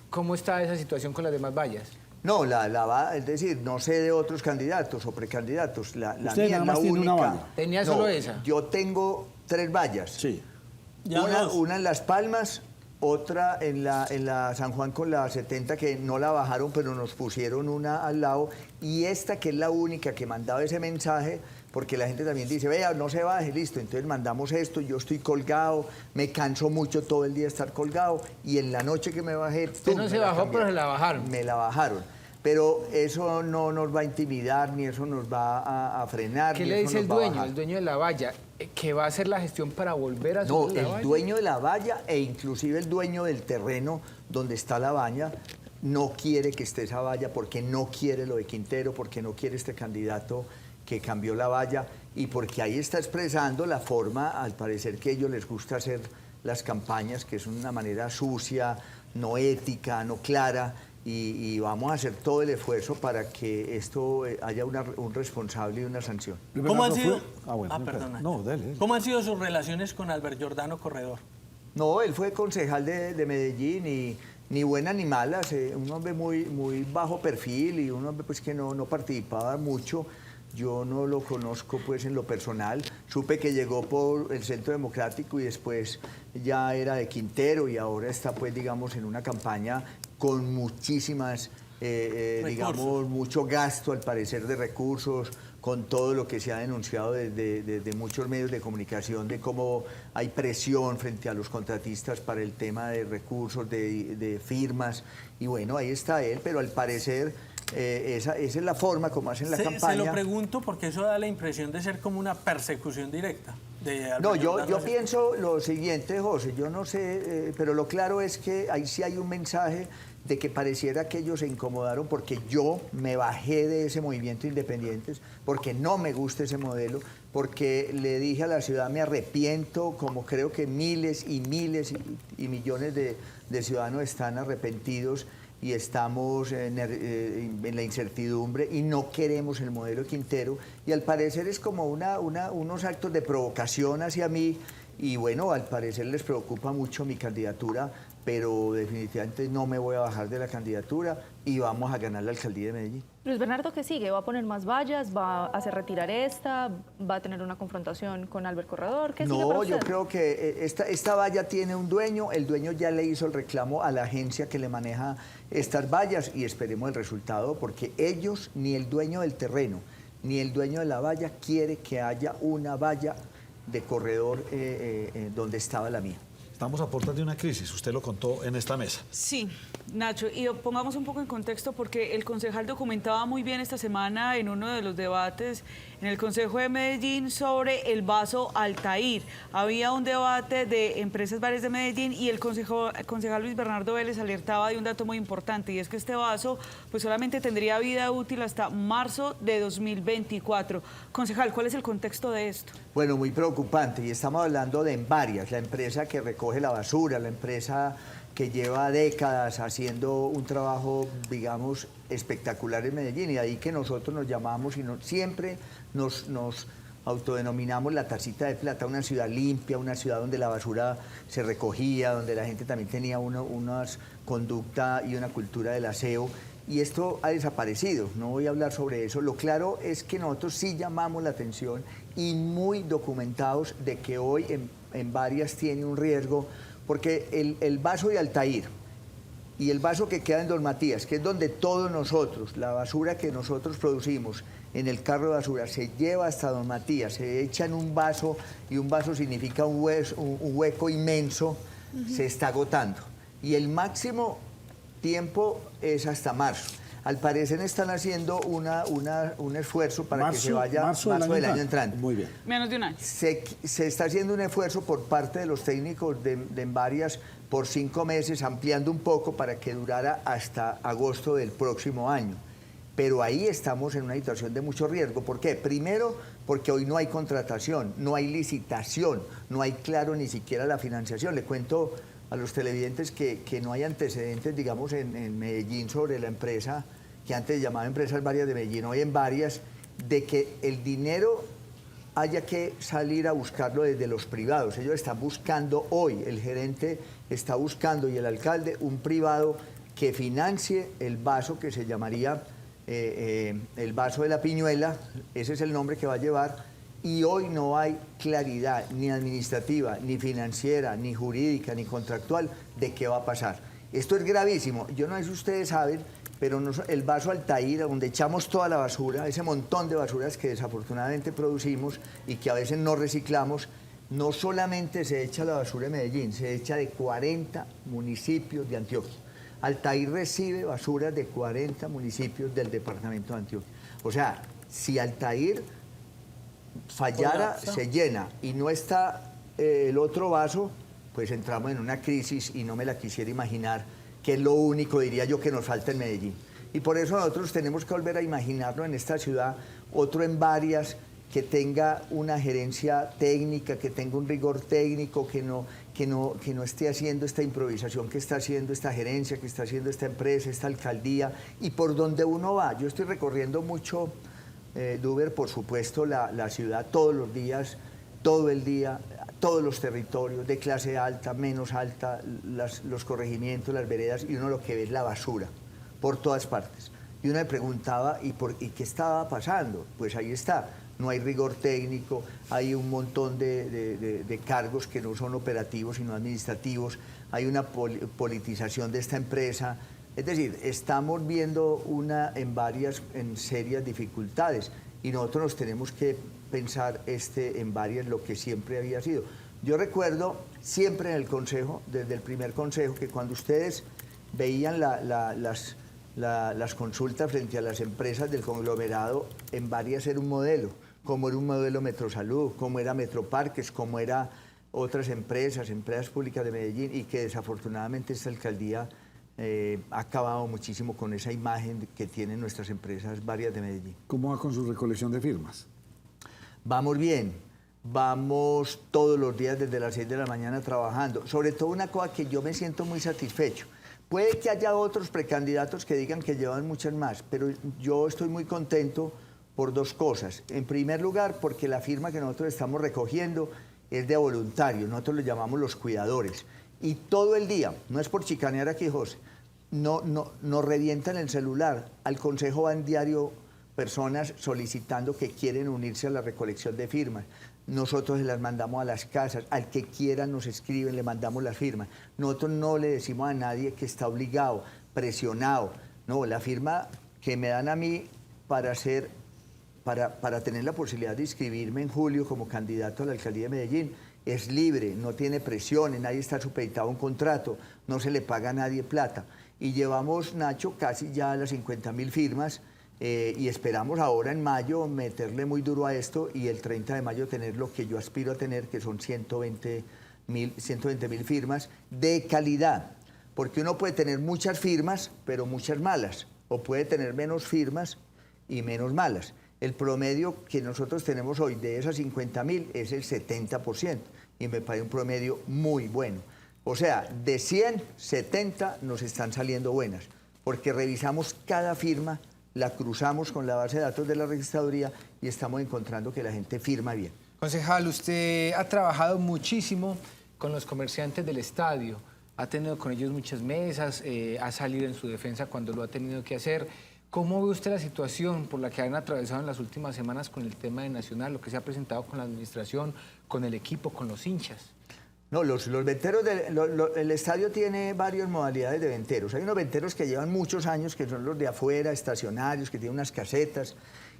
¿Cómo está esa situación con las demás vallas? No, es decir, no sé de otros candidatos o precandidatos. La Usted mía nada es más la tiene única. una valla. ¿Tenía solo esa? Yo tengo 3 vallas. Sí. Ya dos. Una en Las Palmas, otra en la San Juan con la 70, que no la bajaron, pero nos pusieron una al lado. Y esta, que es la única que mandaba ese mensaje, porque la gente también dice, vea, no se baje, listo. Entonces mandamos esto, yo estoy colgado, me canso mucho todo el día estar colgado, y en la noche que me bajé... Usted no se bajó, pero se la bajaron. Me la bajaron. Pero eso no nos va a intimidar, ni eso nos va a frenar. ¿Qué ni le eso dice el nos va a dueño, bajar. el dueño de la valla? ¿Que va a hacer la gestión para volver a No, subir la el valla? dueño de la valla e inclusive el dueño del terreno donde está la valla no quiere que esté esa valla, porque no quiere lo de Quintero, porque no quiere este candidato que cambió la valla, y porque ahí está expresando la forma, al parecer, que a ellos les gusta hacer las campañas, que es una manera sucia, no ética, no clara, y vamos a hacer todo el esfuerzo para que esto haya un responsable y una sanción. Luis ¿Cómo han Bernardo sido? fue- bueno, Perdona. No, dale. ¿Cómo han sido sus relaciones con Albert Giordano Corredor? No, él fue concejal de Medellín, y ni buena ni mala, un hombre muy bajo perfil, y un hombre, pues, que no participaba mucho. Yo no lo conozco, pues, en lo personal. Supe que llegó por el Centro Democrático y después ya era de Quintero, y ahora está, pues, digamos, en una campaña con muchísimas, digamos, mucho gasto, al parecer, de recursos, con todo lo que se ha denunciado de muchos medios de comunicación, de cómo hay presión frente a los contratistas para el tema de recursos, de firmas. Y bueno, ahí está él, pero al parecer esa es la forma como hacen la campaña. Se lo pregunto porque eso da la impresión de ser como una persecución directa. No, yo pienso lo siguiente, José, yo no sé, pero lo claro es que ahí sí hay un mensaje de que pareciera que ellos se incomodaron porque yo me bajé de ese movimiento Independientes, porque no me gusta ese modelo, porque le dije a la ciudad, me arrepiento, como creo que miles y miles y millones de ciudadanos están arrepentidos, y estamos en la incertidumbre y no queremos el modelo Quintero, y al parecer es como unos actos de provocación hacia mí, y bueno, al parecer les preocupa mucho mi candidatura pero definitivamente no me voy a bajar de la candidatura y vamos a ganar la alcaldía de Medellín. Luis Bernardo, ¿qué sigue? ¿Va a poner más vallas? ¿Va a hacer retirar esta? ¿Va a tener una confrontación con Albert Corredor? ¿Qué sigue para No, usted? yo creo que esta valla tiene un dueño, el dueño ya le hizo el reclamo a la agencia que le maneja estas vallas y esperemos el resultado porque ellos, ni el dueño del terreno, ni el dueño de la valla quiere que haya una valla de corredor donde estaba la mía. Estamos a puertas de una crisis, usted lo contó en esta mesa. Sí, Nacho, y pongamos un poco en contexto porque el concejal documentaba muy bien esta semana en uno de los debates en el Consejo de Medellín sobre el vaso Altair. Había un debate de empresas varias de Medellín y el concejal Luis Bernardo Vélez alertaba de un dato muy importante y es que este vaso pues solamente tendría vida útil hasta marzo de 2024. Concejal, ¿cuál es el contexto de esto? Bueno, muy preocupante y estamos hablando de Envarias, la empresa que recoge la basura, la empresa que lleva décadas haciendo un trabajo, digamos, espectacular en Medellín y ahí que nosotros nos llamamos y siempre nos autodenominamos la tacita de plata, una ciudad limpia, una ciudad donde la basura se recogía, donde la gente también tenía una conducta y una cultura del aseo. Y esto ha desaparecido, no voy a hablar sobre eso. Lo claro es que nosotros sí llamamos la atención y muy documentados de que hoy en Varias tiene un riesgo, porque el vaso de Altair y el vaso que queda en Don Matías, que es donde todos nosotros, la basura que nosotros producimos en el carro de basura, se lleva hasta Don Matías, se echa en un vaso, y un vaso significa un hueco inmenso, se está agotando. Y el máximo tiempo es hasta marzo. Al parecer están haciendo un esfuerzo para que se vaya marzo del año entrante. Muy bien. Menos de un año. Se está haciendo un esfuerzo por parte de los técnicos de Envarias por 5 meses, ampliando un poco para que durara hasta agosto del próximo año. Pero ahí estamos en una situación de mucho riesgo. ¿Por qué? Primero, porque hoy no hay contratación, no hay licitación, no hay claro ni siquiera la financiación. Le cuento a los televidentes que no hay antecedentes, digamos, en Medellín sobre la empresa, que antes llamaba Empresas Varias de Medellín, hoy en Varias, de que el dinero haya que salir a buscarlo desde los privados. Ellos están buscando hoy, el gerente está buscando y el alcalde, un privado que financie el vaso que se llamaría el vaso de la Piñuela, ese es el nombre que va a llevar. Y hoy no hay claridad ni administrativa, ni financiera, ni jurídica, ni contractual de qué va a pasar. Esto es gravísimo. Yo no sé si ustedes saben, pero el vaso Altair, donde echamos toda la basura, ese montón de basuras que desafortunadamente producimos y que a veces no reciclamos, no solamente se echa la basura en Medellín, se echa de 40 municipios de Antioquia. Altair recibe basuras de 40 municipios del departamento de Antioquia. O sea, si Altair fallara, se llena y no está el otro vaso, pues entramos en una crisis y no me la quisiera imaginar, que es lo único, diría yo, que nos falta en Medellín. Y por eso nosotros tenemos que volver a imaginarlo en esta ciudad, otro en Varias, que tenga una gerencia técnica, que tenga un rigor técnico, que no esté haciendo esta improvisación que está haciendo esta gerencia, que está haciendo esta empresa, esta alcaldía, y por donde uno va. Yo estoy recorriendo mucho, Duber, por supuesto, la ciudad todos los días, todo el día, todos los territorios, de clase alta, menos alta, los corregimientos, las veredas, y uno lo que ve es la basura por todas partes. Y uno me preguntaba, ¿y qué estaba pasando? Pues ahí está, no hay rigor técnico, hay un montón de cargos que no son operativos sino administrativos, hay una politización de esta empresa. Es decir, estamos viendo en serias dificultades y nosotros nos tenemos que pensar en Varias lo que siempre había sido. Yo recuerdo siempre en el consejo, desde el primer consejo, que cuando ustedes veían las consultas frente a las empresas del conglomerado, en Varias era un modelo, como era un modelo Metrosalud, como era Metroparques, como era otras empresas públicas de Medellín, y que desafortunadamente esta alcaldía ha acabado muchísimo con esa imagen que tienen nuestras empresas Varias de Medellín. ¿Cómo va con su recolección de firmas? Vamos bien, vamos todos los días desde las 6 de la mañana trabajando. Sobre todo una cosa que yo me siento muy satisfecho. Puede que haya otros precandidatos que digan que llevan muchas más, pero yo estoy muy contento por 2 cosas. En primer lugar, porque la firma que nosotros estamos recogiendo es de voluntarios, nosotros lo llamamos los cuidadores. y todo el día, no es por chicanear aquí, José, nos revientan el celular. Al Consejo van diario personas solicitando que quieren unirse a la recolección de firmas. Nosotros las mandamos a las casas, al que quiera nos escriben, le mandamos las firmas. Nosotros no le decimos a nadie que está obligado, presionado. No, la firma que me dan a mí para tener la posibilidad de inscribirme en julio como candidato a la alcaldía de Medellín es libre, no tiene presiones, nadie está supeditado a un contrato, no se le paga a nadie plata. Y llevamos, Nacho, casi ya a las 50.000 firmas y esperamos ahora en mayo meterle muy duro a esto y el 30 de mayo tener lo que yo aspiro a tener, que son 120.000 firmas de calidad. Porque uno puede tener muchas firmas, pero muchas malas, o puede tener menos firmas y menos malas. El promedio que nosotros tenemos hoy de esas 50.000 es el 70%, y me parece un promedio muy bueno. O sea, de 100, 70 nos están saliendo buenas, porque revisamos cada firma, la cruzamos con la base de datos de la registraduría y estamos encontrando que la gente firma bien. Concejal, usted ha trabajado muchísimo con los comerciantes del estadio, ha tenido con ellos muchas mesas, ha salido en su defensa cuando lo ha tenido que hacer. ¿Cómo ve usted la situación por la que han atravesado en las últimas semanas con el tema de Nacional, lo que se ha presentado con la administración, con el equipo, con los hinchas? No, los venteros, el estadio tiene varias modalidades de venteros. Hay unos venteros que llevan muchos años, que son los de afuera, estacionarios, que tienen unas casetas.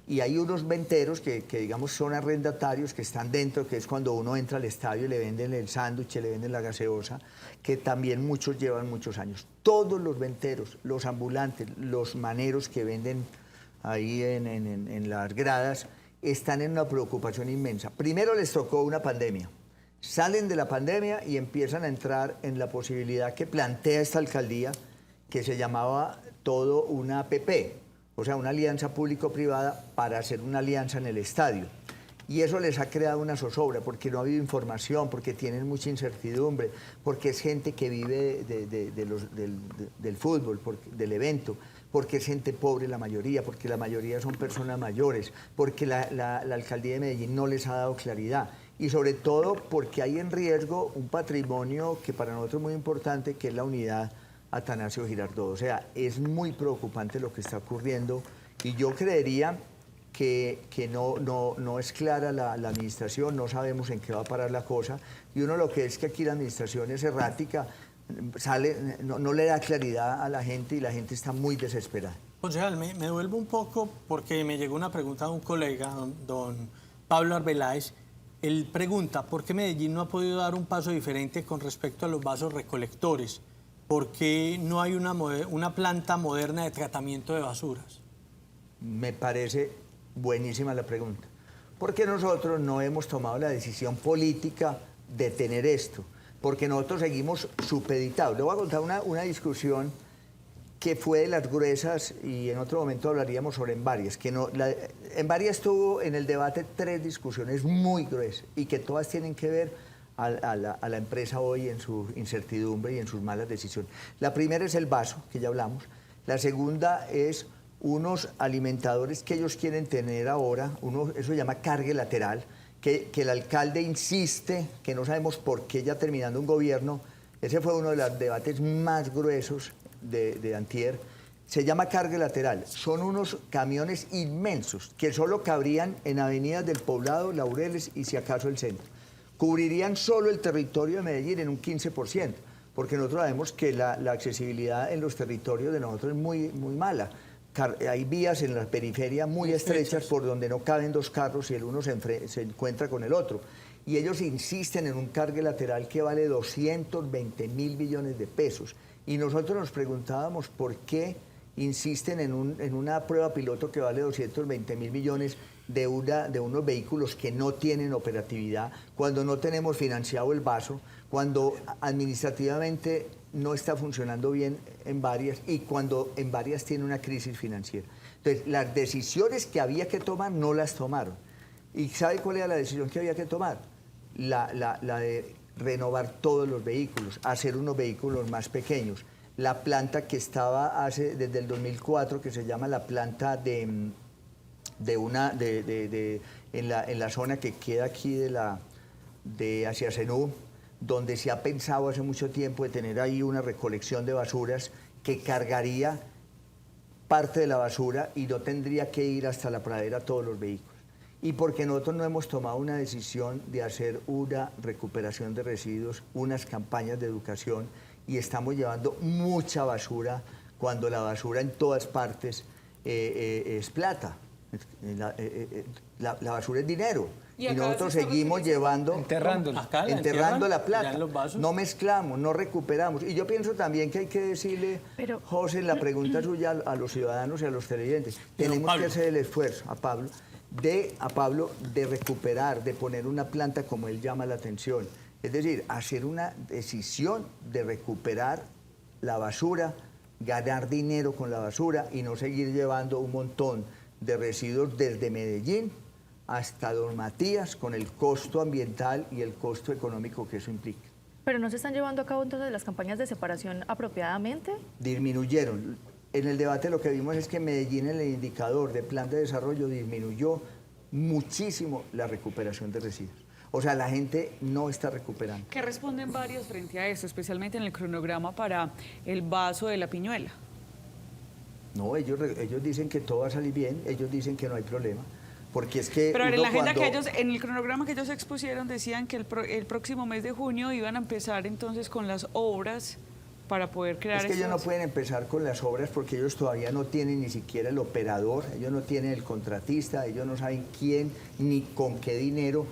Y hay unos venteros que digamos, son arrendatarios, que están dentro, que es cuando uno entra al estadio y le venden el sándwich, le venden la gaseosa, que también muchos llevan muchos años. Todos los venteros, los ambulantes, los maneros que venden ahí en las gradas, están en una preocupación inmensa. Primero les tocó una pandemia. Salen de la pandemia y empiezan a entrar en la posibilidad que plantea esta alcaldía, que se llamaba todo una APP, o sea, una alianza público-privada para hacer una alianza en el estadio. Y eso les ha creado una zozobra, porque no ha habido información, porque tienen mucha incertidumbre, porque es gente que vive del fútbol, del evento, porque es gente pobre la mayoría, porque la mayoría son personas mayores, porque la alcaldía de Medellín no les ha dado claridad. Y sobre todo porque hay en riesgo un patrimonio que para nosotros es muy importante, que es la unidad Atanasio Girardot. O sea, es muy preocupante lo que está ocurriendo y yo creería que no es clara la administración, no sabemos en qué va a parar la cosa y uno lo que es que aquí la administración es errática, no le da claridad a la gente y la gente está muy desesperada. Concejal, me devuelvo un poco porque me llegó una pregunta de un colega, don Pablo Arbeláez. Él pregunta, ¿por qué Medellín no ha podido dar un paso diferente con respecto a los vasos recolectores? ¿Por qué no hay una planta moderna de tratamiento de basuras? Me parece buenísima la pregunta, porque nosotros no hemos tomado la decisión política de tener esto, porque nosotros seguimos supeditados. Le voy a contar una discusión que fue de las gruesas y en otro momento hablaríamos sobre en varias. En varias tuvo en el debate 3 discusiones muy gruesas y que todas tienen que ver a la empresa hoy en su incertidumbre y en sus malas decisiones. La primera es el vaso, que ya hablamos. La segunda es unos alimentadores que ellos quieren tener ahora, eso se llama cargue lateral, que el alcalde insiste, que no sabemos por qué ya terminando un gobierno. Ese fue uno de los debates más gruesos de antier. Se llama cargue lateral. Son unos camiones inmensos que solo cabrían en avenidas del Poblado, Laureles y si acaso el centro. Cubrirían solo el territorio de Medellín en un 15%, porque nosotros sabemos que la accesibilidad en los territorios de nosotros es muy mala. Hay vías en la periferia muy estrechas por donde no caben 2 carros y el uno se encuentra con el otro. Y ellos insisten en un cargue lateral que vale 220.000 millones de pesos. Y nosotros nos preguntábamos por qué insisten en una prueba piloto que vale 220.000 millones de unos vehículos que no tienen operatividad, cuando no tenemos financiado el vaso, cuando administrativamente no está funcionando bien en varias y cuando en varias tiene una crisis financiera. Entonces, las decisiones que había que tomar no las tomaron. ¿Y sabe cuál era la decisión que había que tomar? La de renovar todos los vehículos, hacer unos vehículos más pequeños. La planta que estaba desde el 2004, que se llama la planta en la zona que queda aquí hacia Senú, donde se ha pensado hace mucho tiempo de tener ahí una recolección de basuras que cargaría parte de la basura y no tendría que ir hasta la pradera todos los vehículos. Y porque nosotros no hemos tomado una decisión de hacer una recuperación de residuos, unas campañas de educación, y estamos llevando mucha basura cuando la basura en todas partes es plata. La basura es dinero. Y nosotros seguimos llevando, enterrando la plata. No mezclamos, no recuperamos. Y yo pienso también que hay que decirle, José, la pregunta suya a los ciudadanos y a los televidentes. Tenemos que hacer el esfuerzo, a Pablo, de recuperar, de poner una planta como él llama la atención. Es decir, hacer una decisión de recuperar la basura, ganar dinero con la basura y no seguir llevando un montón de residuos desde Medellín hasta Don Matías con el costo ambiental y el costo económico que eso implica. ¿Pero no se están llevando a cabo entonces las campañas de separación apropiadamente? Disminuyeron. En el debate lo que vimos es que Medellín, en el indicador de plan de desarrollo, disminuyó muchísimo la recuperación de residuos. O sea, la gente no está recuperando. ¿Qué responden varios frente a esto, especialmente en el cronograma para el vaso de la Piñuela? No, ellos dicen que todo va a salir bien, ellos dicen que no hay problema. Porque es que pero en la agenda que ellos, en el cronograma que ellos expusieron, decían que el próximo mes de junio iban a empezar entonces con las obras para poder crear... Es que ellos no pueden empezar con las obras porque ellos todavía no tienen ni siquiera el operador, ellos no tienen el contratista, ellos no saben quién ni con qué dinero.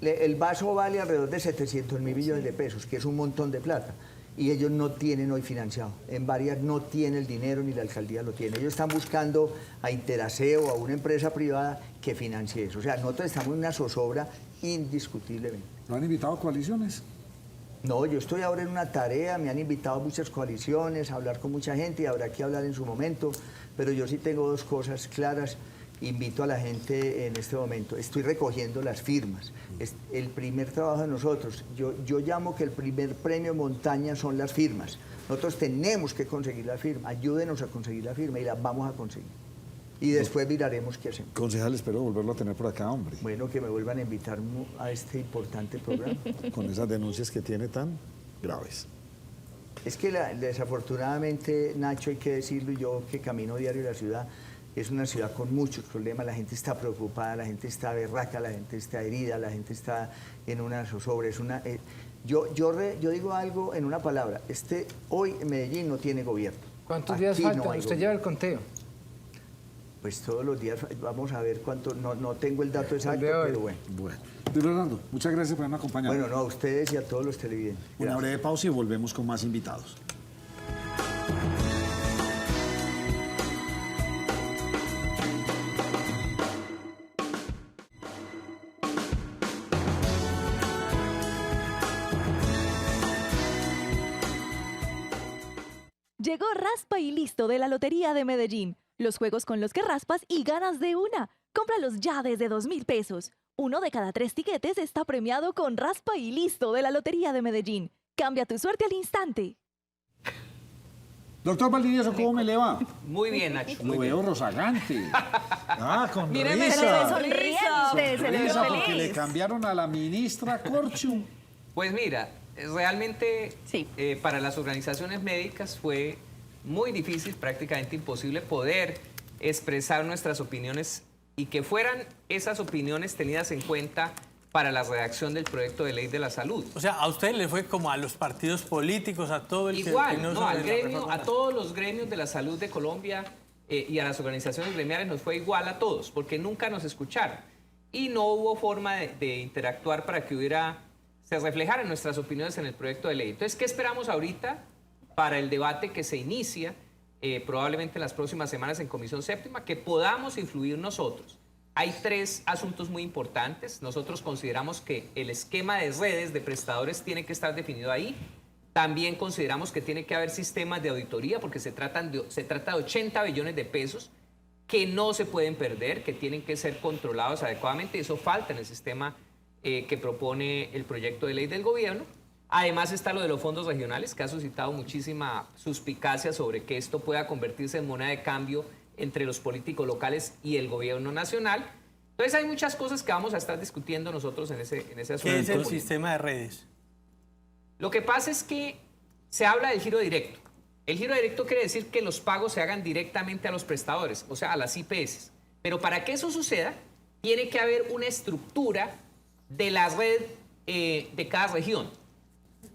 El vaso vale alrededor de 700.000 millones de pesos, que es un montón de plata. Y ellos no tienen hoy financiado. En varias no tiene el dinero ni la alcaldía lo tiene. Ellos están buscando a Interaseo, a una empresa privada que financie eso. O sea, nosotros estamos en una zozobra indiscutiblemente. ¿Lo han invitado a coaliciones? No, yo estoy ahora en una tarea, me han invitado a muchas coaliciones, a hablar con mucha gente y habrá que hablar en su momento. Pero yo sí tengo dos cosas claras. Invito a la gente en este momento. Estoy recogiendo las firmas. Es el primer trabajo de nosotros. Yo llamo que el primer premio montaña son las firmas. Nosotros tenemos que conseguir la firma. Ayúdenos a conseguir la firma y la vamos a conseguir. Y después miraremos qué hacemos. Concejal, espero volverlo a tener por acá, hombre. Bueno, que me vuelvan a invitar a este importante programa. Con esas denuncias que tiene tan graves. Es que desafortunadamente, Nacho, hay que decirlo, yo que camino diario la ciudad, es una ciudad con muchos problemas, la gente está preocupada, la gente está berraca, la gente está herida, la gente está en una zozobra. Yo digo algo en una palabra, hoy Medellín no tiene gobierno. ¿Cuántos días faltan? No ¿Usted lleva el conteo? Pues todos los días, vamos a ver cuánto, no tengo el dato exacto, pero bueno. Bueno, Luis Fernando, muchas gracias por haberme acompañado. Bueno, no, a ustedes y a todos los televidentes. Una breve pausa y volvemos con más invitados. Llegó Raspa y Listo de la Lotería de Medellín. Los juegos con los que raspas y ganas de una. Cómpralos ya desde 2.000 pesos. 1 de cada 3 tiquetes está premiado con Raspa y Listo de la Lotería de Medellín. Cambia tu suerte al instante. Doctor Valdivieso, ¿cómo me le va? Muy bien, Nacho. Lo veo rozagante. Con Míreme, risa. Se le ve sonriente, se le ve Risa porque feliz. le cambiaron a la ministra Corchu. Pues mira, realmente Sí. Para las organizaciones médicas fue muy difícil, prácticamente imposible poder expresar nuestras opiniones y que fueran esas opiniones tenidas en cuenta para la redacción del proyecto de ley de la salud. O sea, a usted le fue como a los partidos políticos, a todo el Igual, que no no, sobre al la gremio, reforma. a todos los gremios de la salud de Colombia y a las organizaciones gremiales nos fue igual a todos, porque nunca nos escucharon. Y no hubo forma de interactuar para que se reflejaran nuestras opiniones en el proyecto de ley. Entonces, ¿qué esperamos ahorita para el debate que se inicia probablemente en las próximas semanas en Comisión Séptima? Que podamos influir nosotros. Hay 3 asuntos muy importantes. Nosotros consideramos que el esquema de redes de prestadores tiene que estar definido ahí. También consideramos que tiene que haber sistemas de auditoría porque se trata de 80 billones de pesos que no se pueden perder, que tienen que ser controlados adecuadamente. Eso falta en el sistema que propone el proyecto de ley del gobierno. Además está lo de los fondos regionales, que ha suscitado muchísima suspicacia sobre que esto pueda convertirse en moneda de cambio entre los políticos locales y el gobierno nacional. Entonces hay muchas cosas que vamos a estar discutiendo nosotros en ese asunto. ¿Qué es el sistema de redes? Lo que pasa es que se habla del giro directo. El giro directo quiere decir que los pagos se hagan directamente a los prestadores, o sea, a las IPS. Pero para que eso suceda, tiene que haber una estructura de la red de cada región.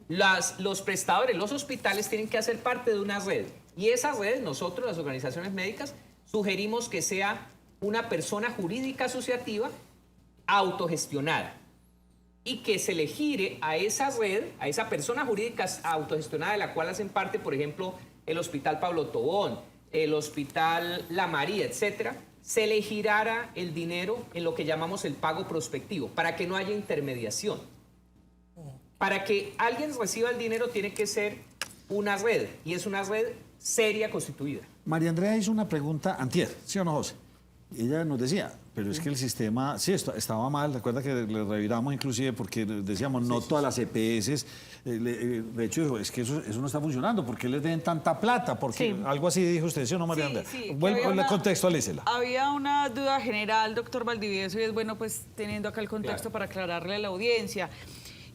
Los prestadores, los hospitales tienen que hacer parte de una red. Y esa red, nosotros, las organizaciones médicas, sugerimos que sea una persona jurídica asociativa autogestionada y que se le gire a esa red, a esa persona jurídica autogestionada de la cual hacen parte, por ejemplo, el Hospital Pablo Tobón, el Hospital La María, etcétera, se le girara el dinero en lo que llamamos el pago prospectivo, para que no haya intermediación. Para que alguien reciba el dinero tiene que ser una red, y es una red seria constituida. María Andrea hizo una pregunta antier, ¿sí o no, José? Y ella nos decía, pero es que el sistema, sí, estaba mal, recuerda que le reviramos inclusive porque decíamos, no todas las EPS, de hecho dijo, es que eso no está funcionando, ¿por qué les den tanta plata? Porque algo así dijo usted, ¿sí o no, María Andrea? Contextualícela. Había una duda general, doctor Valdivieso, y es bueno, pues, teniendo acá el contexto para aclararle a la audiencia.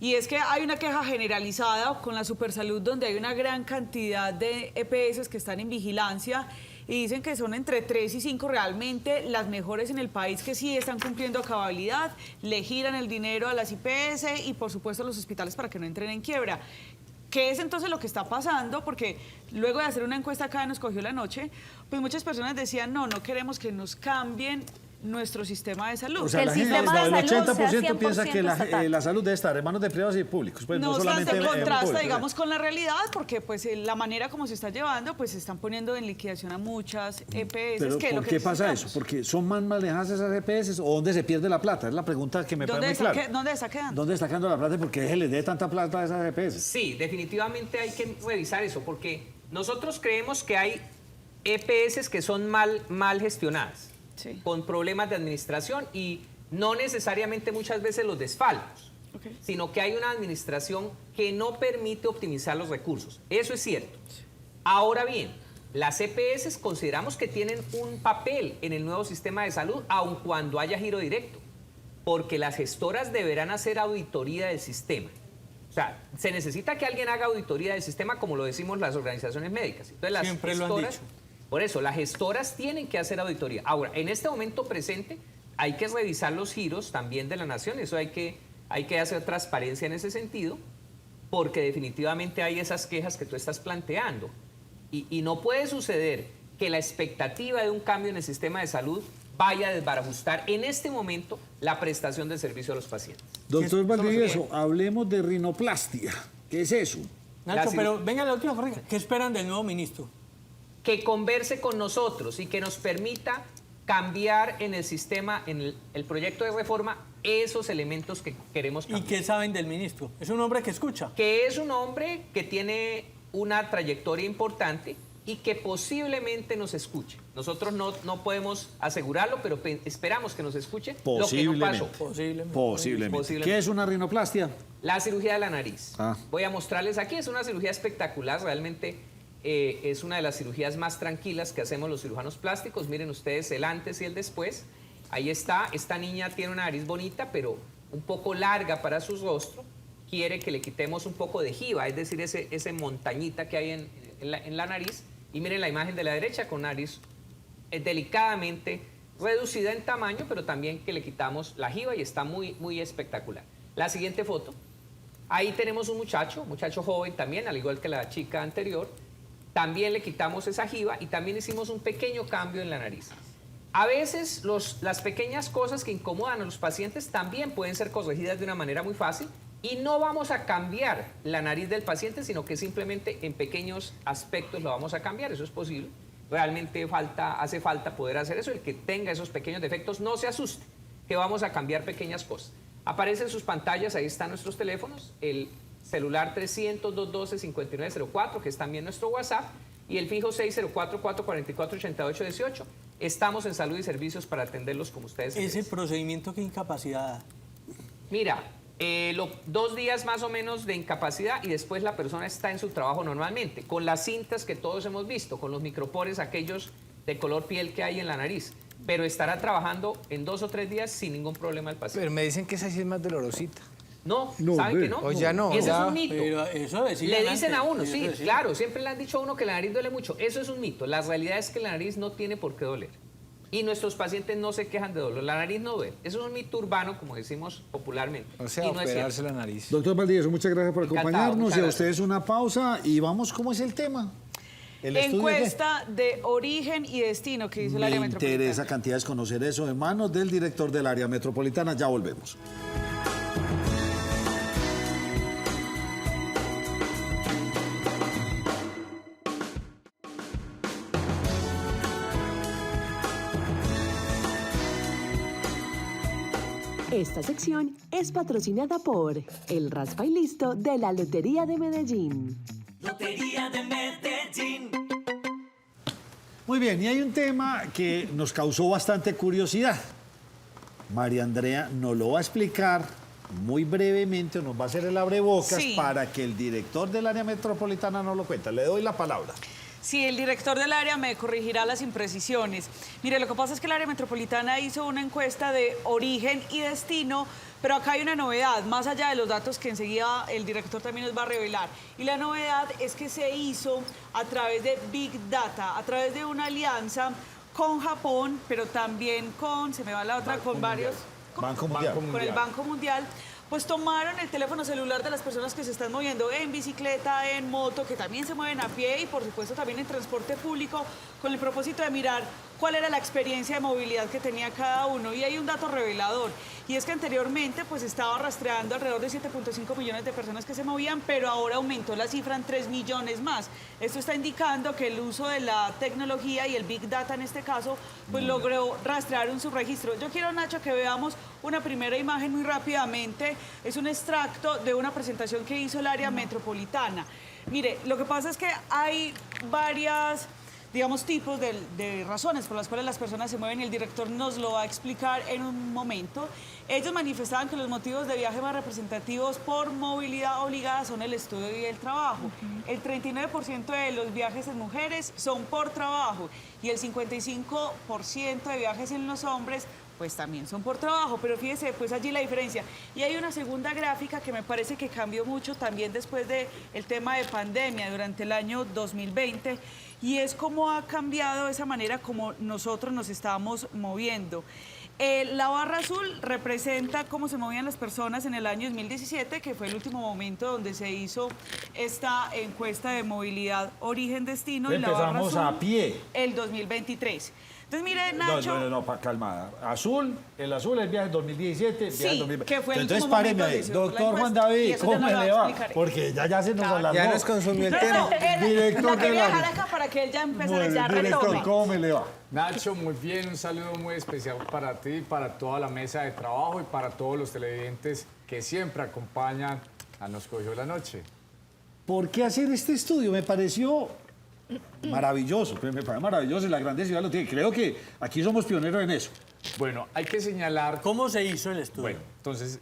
Y es que hay una queja generalizada con la Supersalud, donde hay una gran cantidad de EPS que están en vigilancia y dicen que son entre 3 y 5 realmente las mejores en el país, que sí están cumpliendo a cabalidad, le giran el dinero a las IPS y por supuesto a los hospitales para que no entren en quiebra. ¿Qué es entonces lo que está pasando? Porque luego de hacer una encuesta acá Nos Cogió la Noche, pues muchas personas decían, no queremos que nos cambien nuestro sistema de salud. O sea, el 80% piensa que la salud debe estar en manos de privados y públicos. Pues no solamente se contrasta, digamos, con la realidad, porque pues la manera como se está llevando, pues se están poniendo en liquidación a muchas EPS. Pero ¿por qué pasa eso? ¿Porque son más manejadas esas EPS o dónde se pierde la plata? Es la pregunta que me parece muy clara. ¿Dónde está quedando? ¿Dónde está quedando la plata y por qué se les dé tanta plata a esas EPS? Sí, definitivamente hay que revisar eso, porque nosotros creemos que hay EPS que son mal gestionadas. Sí. Con problemas de administración y no necesariamente muchas veces los desfalcos, sino que hay una administración que no permite optimizar los recursos. Eso es cierto. Ahora bien, las EPS consideramos que tienen un papel en el nuevo sistema de salud, aun cuando haya giro directo, porque las gestoras deberán hacer auditoría del sistema. O sea, se necesita que alguien haga auditoría del sistema, como lo decimos las organizaciones médicas. Entonces, las siempre gestoras, lo han dicho. Por eso, las gestoras tienen que hacer auditoría. Ahora, en este momento presente, hay que revisar los giros también de la nación. Eso hay que hacer transparencia en ese sentido, porque definitivamente hay esas quejas que tú estás planteando. Y no puede suceder que la expectativa de un cambio en el sistema de salud vaya a desbarajustar en este momento la prestación del servicio a los pacientes. Doctor Valdivieso, hablemos de rinoplastia. ¿Qué es eso? Nacho, pero venga la última pregunta. ¿Qué esperan del nuevo ministro? Que converse con nosotros y que nos permita cambiar en el sistema, en el proyecto de reforma, esos elementos que queremos cambiar. ¿Y qué saben del ministro? ¿Es un hombre que escucha? Que es un hombre que tiene una trayectoria importante y que posiblemente nos escuche. Nosotros no podemos asegurarlo, pero esperamos que nos escuche. Posiblemente. Lo que no pasó. Posiblemente. ¿Qué es una rinoplastia? La cirugía de la nariz. Voy a mostrarles aquí. Es una cirugía espectacular, realmente. Es una de las cirugías más tranquilas que hacemos los cirujanos plásticos. Miren ustedes el antes y el después. Ahí está, esta niña tiene una nariz bonita, pero un poco larga para su rostro. Quiere que le quitemos un poco de jiba, es decir, ese montañita que hay en la nariz. Y miren la imagen de la derecha con nariz delicadamente reducida en tamaño, pero también que le quitamos la jiba y está muy, muy espectacular. La siguiente foto. Ahí tenemos un muchacho joven también, al igual que la chica anterior. También le quitamos esa jiba y también hicimos un pequeño cambio en la nariz. A veces las pequeñas cosas que incomodan a los pacientes también pueden ser corregidas de una manera muy fácil y no vamos a cambiar la nariz del paciente, sino que simplemente en pequeños aspectos lo vamos a cambiar. Eso es posible. Realmente hace falta poder hacer eso. El que tenga esos pequeños defectos no se asuste, que vamos a cambiar pequeñas cosas. Aparecen en sus pantallas, ahí están nuestros teléfonos, el celular 300-212-5904, que es también nuestro WhatsApp, y el fijo 604-444-8818. Estamos en Salud y Servicios para atenderlos como ustedes. ¿Ese procedimiento qué incapacidad? Mira, 2 días más o menos de incapacidad y después la persona está en su trabajo normalmente, con las cintas que todos hemos visto, con los micropores aquellos de color piel que hay en la nariz, pero estará trabajando en 2 o 3 días sin ningún problema el paciente. Pero me dicen que esa sí es más dolorosita. No, No, ¿saben ve. que no? O ya no, Eso ya. es un mito. Pero eso decían Le dicen antes, a uno, eso sí, decían. claro, siempre le han dicho a uno que la nariz duele mucho. Eso es un mito. La realidad es que la nariz no tiene por qué doler. Y nuestros pacientes no se quejan de dolor. La nariz no duele. Eso es un mito urbano, como decimos popularmente. O sea, y no es operarse cierto. la nariz. Doctor Valdivieso, muchas gracias por Encantado, acompañarnos muchas y a gracias. ustedes una pausa y vamos, ¿cómo es el tema? ¿El estudio qué? Encuesta de origen y destino que hizo el área Me metropolitana. interesa cantidad de conocer eso en manos del director del área metropolitana. Ya volvemos. Esta sección es patrocinada por el Raspa y Listo de la Lotería de Medellín. Lotería de Medellín. Muy bien, y hay un tema que nos causó bastante curiosidad. María Andrea nos lo va a explicar muy brevemente, nos va a hacer el abrebocas Sí. para que el director del área metropolitana nos lo cuente. Le doy la palabra. Sí, el director del área me corregirá las imprecisiones. Mire, lo que pasa es que el área metropolitana hizo una encuesta de origen y destino, pero acá hay una novedad, más allá de los datos que enseguida el director también nos va a revelar. Y la novedad es que se hizo a través de Big Data, a través de una alianza con Japón, pero también con, se me va la otra, con varios... Banco Mundial. Con el Banco Mundial, pues tomaron el teléfono celular de las personas que se están moviendo en bicicleta, en moto, que también se mueven a pie y por supuesto también en transporte público, con el propósito de mirar cuál era la experiencia de movilidad que tenía cada uno. Y hay un dato revelador, y es que anteriormente pues estaba rastreando alrededor de 7.5 millones de personas que se movían, pero ahora aumentó la cifra en 3 millones más. Esto está indicando que el uso de la tecnología y el Big Data en este caso, pues logró rastrear un subregistro. Yo quiero, Nacho, que veamos una primera imagen muy rápidamente. Es un extracto de una presentación que hizo el área metropolitana. Mire, lo que pasa es que hay varias, digamos, tipos de razones por las cuales las personas se mueven y el director nos lo va a explicar en un momento. Ellos manifestaban que los motivos de viaje más representativos por movilidad obligada son el estudio y el trabajo. El 39% de los viajes en mujeres son por trabajo y el 55% de viajes en los hombres pues también son por trabajo, pero fíjese, pues allí la diferencia. Y hay una segunda gráfica que me parece que cambió mucho también después del tema de pandemia durante el año 2020, y es cómo ha cambiado esa manera como nosotros nos estamos moviendo. La barra azul representa cómo se movían las personas en el año 2017, que fue el último momento donde se hizo esta encuesta de movilidad origen-destino. Y la barra Empezamos azul, a pie. el 2023. Entonces, mire, Nacho... No, calmada. El azul es viaje 2017, Sí, viaje 2020. que fue el Entonces, último páreme momento ahí. donde hizo la Doctor Juan encuesta, y David, eso ¿cómo ya nos lo le va a va? explicar. Porque ya se nos alargó. Ya nos consumió el No, tema. Director la quería del dejar área. acá para que él ya empezara, Muy ya bien, director, retome. ¿cómo me le va? Nacho, muy bien, un saludo muy especial para ti, para toda la mesa de trabajo y para todos los televidentes que siempre acompañan a Nos Cogió la Noche. ¿Por qué hacer este estudio? Me pareció maravilloso, me parece maravilloso y la grande ciudad lo tiene. Creo que aquí somos pioneros en eso. Bueno, hay que señalar... ¿Cómo se hizo el estudio? Bueno, entonces,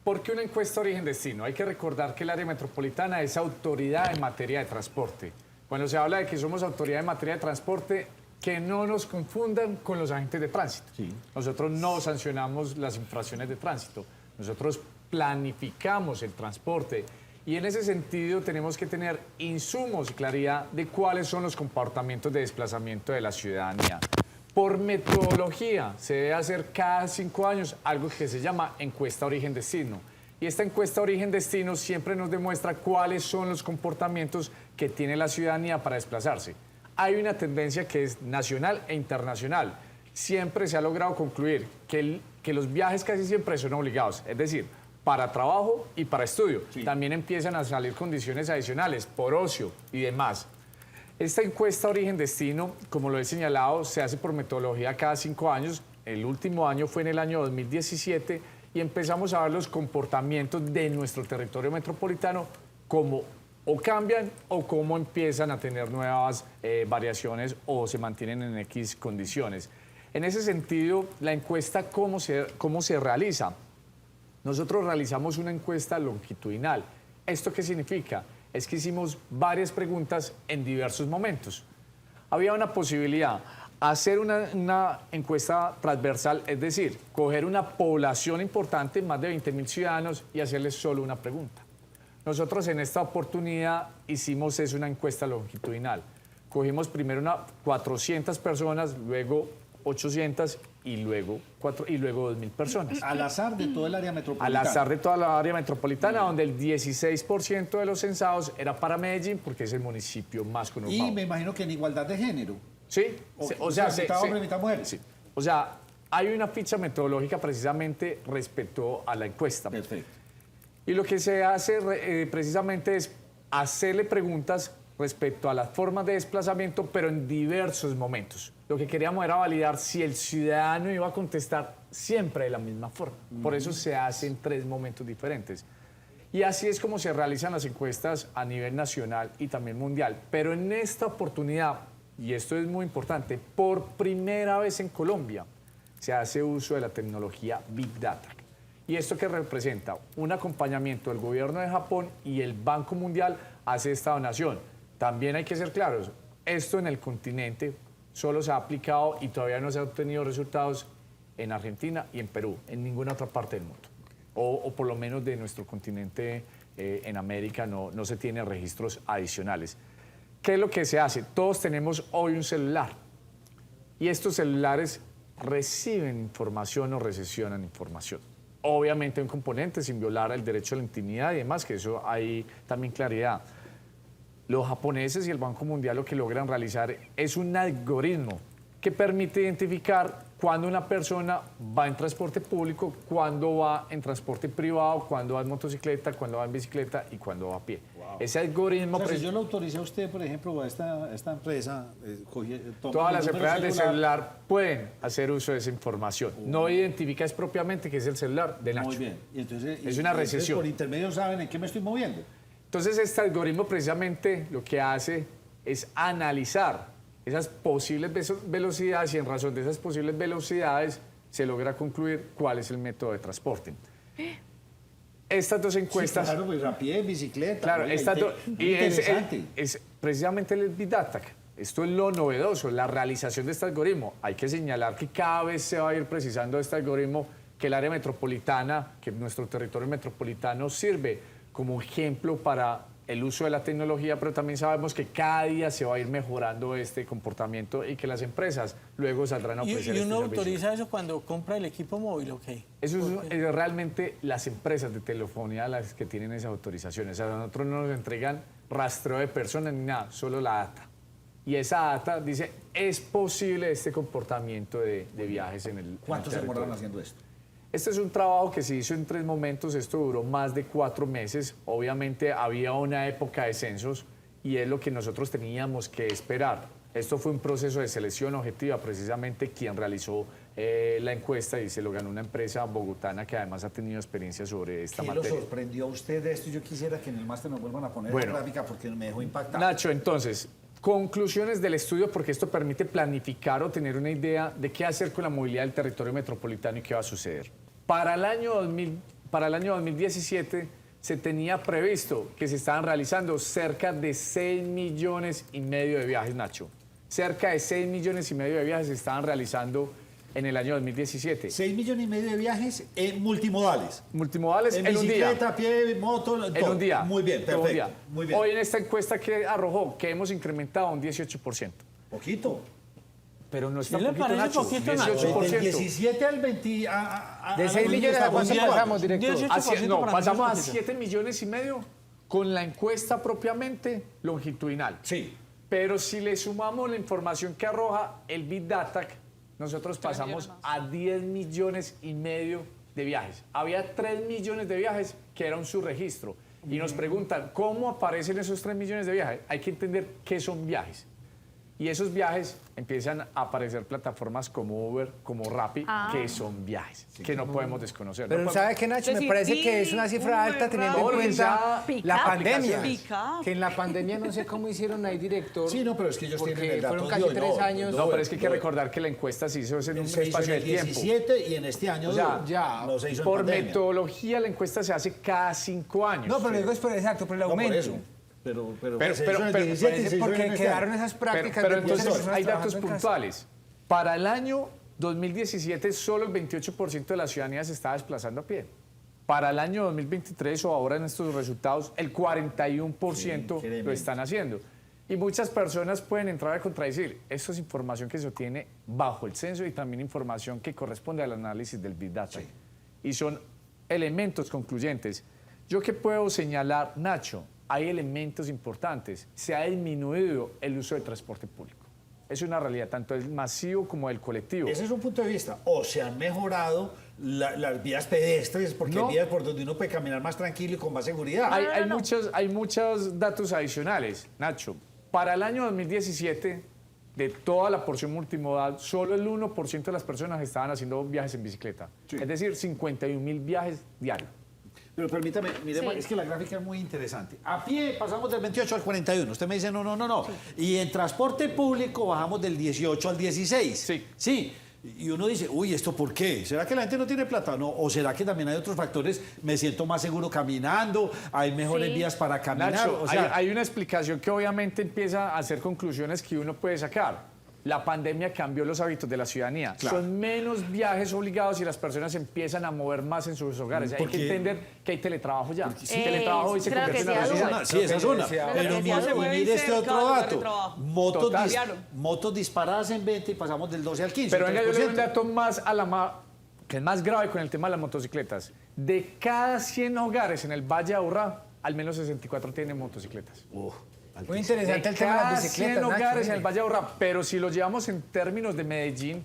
¿por qué una encuesta origen-destino? Hay que recordar que el área metropolitana es autoridad en materia de transporte. Cuando se habla de que somos autoridad en materia de transporte, que no nos confundan con los agentes de tránsito. Sí. Nosotros no sancionamos las infracciones de tránsito. Nosotros planificamos el transporte. Y en ese sentido tenemos que tener insumos y claridad de cuáles son los comportamientos de desplazamiento de la ciudadanía. Por metodología se debe hacer cada 5 años algo que se llama encuesta origen-destino. Y esta encuesta origen-destino siempre nos demuestra cuáles son los comportamientos que tiene la ciudadanía para desplazarse. Hay una tendencia que es nacional e internacional. Siempre se ha logrado concluir que los viajes casi siempre son obligados, es decir, para trabajo y para estudio. Sí. También empiezan a salir condiciones adicionales por ocio y demás. Esta encuesta origen-destino, como lo he señalado, se hace por metodología cada 5 años. El último año fue en el año 2017 y empezamos a ver los comportamientos de nuestro territorio metropolitano, cómo o cambian o cómo empiezan a tener nuevas variaciones o se mantienen en X condiciones. En ese sentido, la encuesta, ¿cómo se realiza? Nosotros realizamos una encuesta longitudinal. ¿Esto qué significa? Es que hicimos varias preguntas en diversos momentos. Había una posibilidad. hacer una encuesta transversal, es decir, coger una población importante, más de 20.000 ciudadanos, y hacerles solo una pregunta. Nosotros en esta oportunidad hicimos una encuesta longitudinal. Cogimos primero 400 personas, luego 800 y luego 2.000 personas. Al azar de todo el área metropolitana. Al azar de toda la área metropolitana, donde el 16% de los censados era para Medellín, porque es el municipio más conurbado. Y me imagino que en igualdad de género. Sí, o sea, mitad hombre, mitad mujer. Sí. O sea, hay una ficha metodológica precisamente respecto a la encuesta. Perfecto. Y lo que se hace precisamente es hacerle preguntas respecto a las formas de desplazamiento, pero en diversos momentos. Lo que queríamos era validar si el ciudadano iba a contestar siempre de la misma forma. Por eso se hace en 3 momentos diferentes. Y así es como se realizan las encuestas a nivel nacional y también mundial. Pero en esta oportunidad, y esto es muy importante, por primera vez en Colombia se hace uso de la tecnología Big Data. ¿Y esto qué representa? Un acompañamiento del gobierno de Japón y el Banco Mundial hace esta donación. También hay que ser claros, esto en el continente solo se ha aplicado y todavía no se han obtenido resultados en Argentina y en Perú, en ninguna otra parte del mundo. O por lo menos de nuestro continente en América no se tienen registros adicionales. ¿Qué es lo que se hace? Todos tenemos hoy un celular y estos celulares reciben información o recepcionan información. Obviamente un componente sin violar el derecho a la intimidad y demás, que eso hay también claridad. Los japoneses y el Banco Mundial lo que logran realizar es un algoritmo que permite identificar cuando una persona va en transporte público, cuando va en transporte privado, cuando va en motocicleta, cuando va en bicicleta y cuando va a pie. Wow. Ese algoritmo... O sea, si yo lo autoricé a usted, por ejemplo, o a esta empresa... todas las empresas de celular pueden hacer uso de esa información. No identifica propiamente que es el celular de Nacho. Muy bien. Y entonces, es una recesión. Por intermedio saben en qué me estoy moviendo. Entonces, este algoritmo precisamente lo que hace es analizar esas posibles velocidades y en razón de esas posibles velocidades se logra concluir cuál es el método de transporte. Estas 2 encuestas... Sí, claro, pues a pie, bicicleta. Claro, y es precisamente el Big Data. Esto es lo novedoso, la realización de este algoritmo. Hay que señalar que cada vez se va a ir precisando este algoritmo, que el área metropolitana, que nuestro territorio metropolitano sirve como ejemplo para el uso de la tecnología, pero también sabemos que cada día se va a ir mejorando este comportamiento y que las empresas luego saldrán a ofrecer. ¿Y uno autoriza eso cuando compra el equipo móvil o qué? Eso es realmente las empresas de telefonía las que tienen esas autorizaciones. O sea, a nosotros no nos entregan rastreo de personas ni nada, solo la data. Y esa data dice, es posible este comportamiento de viajes en el ¿Cuánto se demoraron haciendo esto? Este es un trabajo que se hizo en 3 momentos, esto duró más de 4 meses. Obviamente había una época de censos y es lo que nosotros teníamos que esperar. Esto fue un proceso de selección objetiva, precisamente quien realizó la encuesta y se lo ganó una empresa bogotana que además ha tenido experiencia sobre esta materia. ¿Qué lo sorprendió a usted de esto? Yo quisiera que en el máster nos vuelvan a poner en gráfica porque me dejó impactado. Nacho, entonces, conclusiones del estudio, porque esto permite planificar o tener una idea de qué hacer con la movilidad del territorio metropolitano y qué va a suceder. Para el año 2017 se tenía previsto que se estaban realizando cerca de 6,5 millones de viajes, Nacho. Cerca de 6,5 millones de viajes se estaban realizando en el año 2017. 6,5 millones de viajes multimodales. Multimodales en un día. Bicicleta, pie, moto, todo. En un día. Muy bien, perfecto. Muy bien. Hoy en esta encuesta que arrojó que hemos incrementado un 18%. Poquito. Pero no está ¿Sí le poquito, parece Nacho. poquito, 18%. Del 17 al 20... de 6 millones a cuánto pasamos, director. Pasamos a 7,5 millones con la encuesta propiamente longitudinal. Sí. Pero si le sumamos la información que arroja el Big Data, nosotros pasamos a 10,5 millones de viajes. Había 3 millones de viajes que era un subregistro. Y nos preguntan, ¿cómo aparecen esos 3 millones de viajes? Hay que entender qué son viajes. Y esos viajes empiezan a aparecer plataformas como Uber, como Rappi, que son viajes, que no podemos desconocer. Pero ¿sabe qué, Nacho? Me parece que es una cifra alta teniendo en cuenta la pandemia. Que en la pandemia no sé cómo hicieron ahí, director. Sí, no, pero es que ellos tienen el dato fueron casi 3 años. No, pero es que hay que recordar que la encuesta se hizo en un espacio de tiempo. 17 y en este año ya no se hizo en por pandemia. Metodología la encuesta se hace cada 5 años. No, pero digo es exacto, por el aumento. Pero porque quedaron esas prácticas. Pero entonces hay datos puntuales. Para el año 2017, solo el 28% de la ciudadanía se estaba desplazando a pie. Para el año 2023 o ahora en estos resultados, el 41% lo están haciendo. Y muchas personas pueden entrar a contradecir. Esto es información que se obtiene bajo el censo y también información que corresponde al análisis del Big Data. Sí. Y son elementos concluyentes. ¿Yo qué puedo señalar, Nacho? Hay elementos importantes. Se ha disminuido el uso del transporte público. Es una realidad, tanto el masivo como el colectivo. Ese es un punto de vista. O se han mejorado las vías pedestres, porque hay vías por donde uno puede caminar más tranquilo y con más seguridad. Hay muchos datos adicionales, Nacho. Para el año 2017, de toda la porción multimodal, solo el 1% de las personas estaban haciendo viajes en bicicleta. Sí. Es decir, 51.000 viajes diarios. Pero permítame, miremos, es que la gráfica es muy interesante. A pie pasamos del 28 al 41. Usted me dice, no. Sí. Y en transporte público bajamos del 18 al 16. Sí. Y uno dice, uy, ¿esto por qué? ¿Será que la gente no tiene plata? No, ¿o será que también hay otros factores? Me siento más seguro caminando, hay mejores vías para caminar. Nacho, o sea, hay una explicación que obviamente empieza a hacer conclusiones que uno puede sacar. La pandemia cambió los hábitos de la ciudadanía. Claro. Son menos viajes obligados y las personas empiezan a mover más en sus hogares. Hay que entender que hay teletrabajo ya. El teletrabajo hoy se convierte en una realidad. Sí, esa es una. Pero mire este otro dato. Motos disparadas en 20 y pasamos del 12 al 15. Pero venga, yo le doy un dato que es más grave con el tema de las motocicletas. De cada 100 hogares en el Valle de Aburrá, al menos 64 tienen motocicletas. Muy interesante el tema de las bicicletas. 100 hogares en el Valle de Aburrá, pero si lo llevamos en términos de Medellín,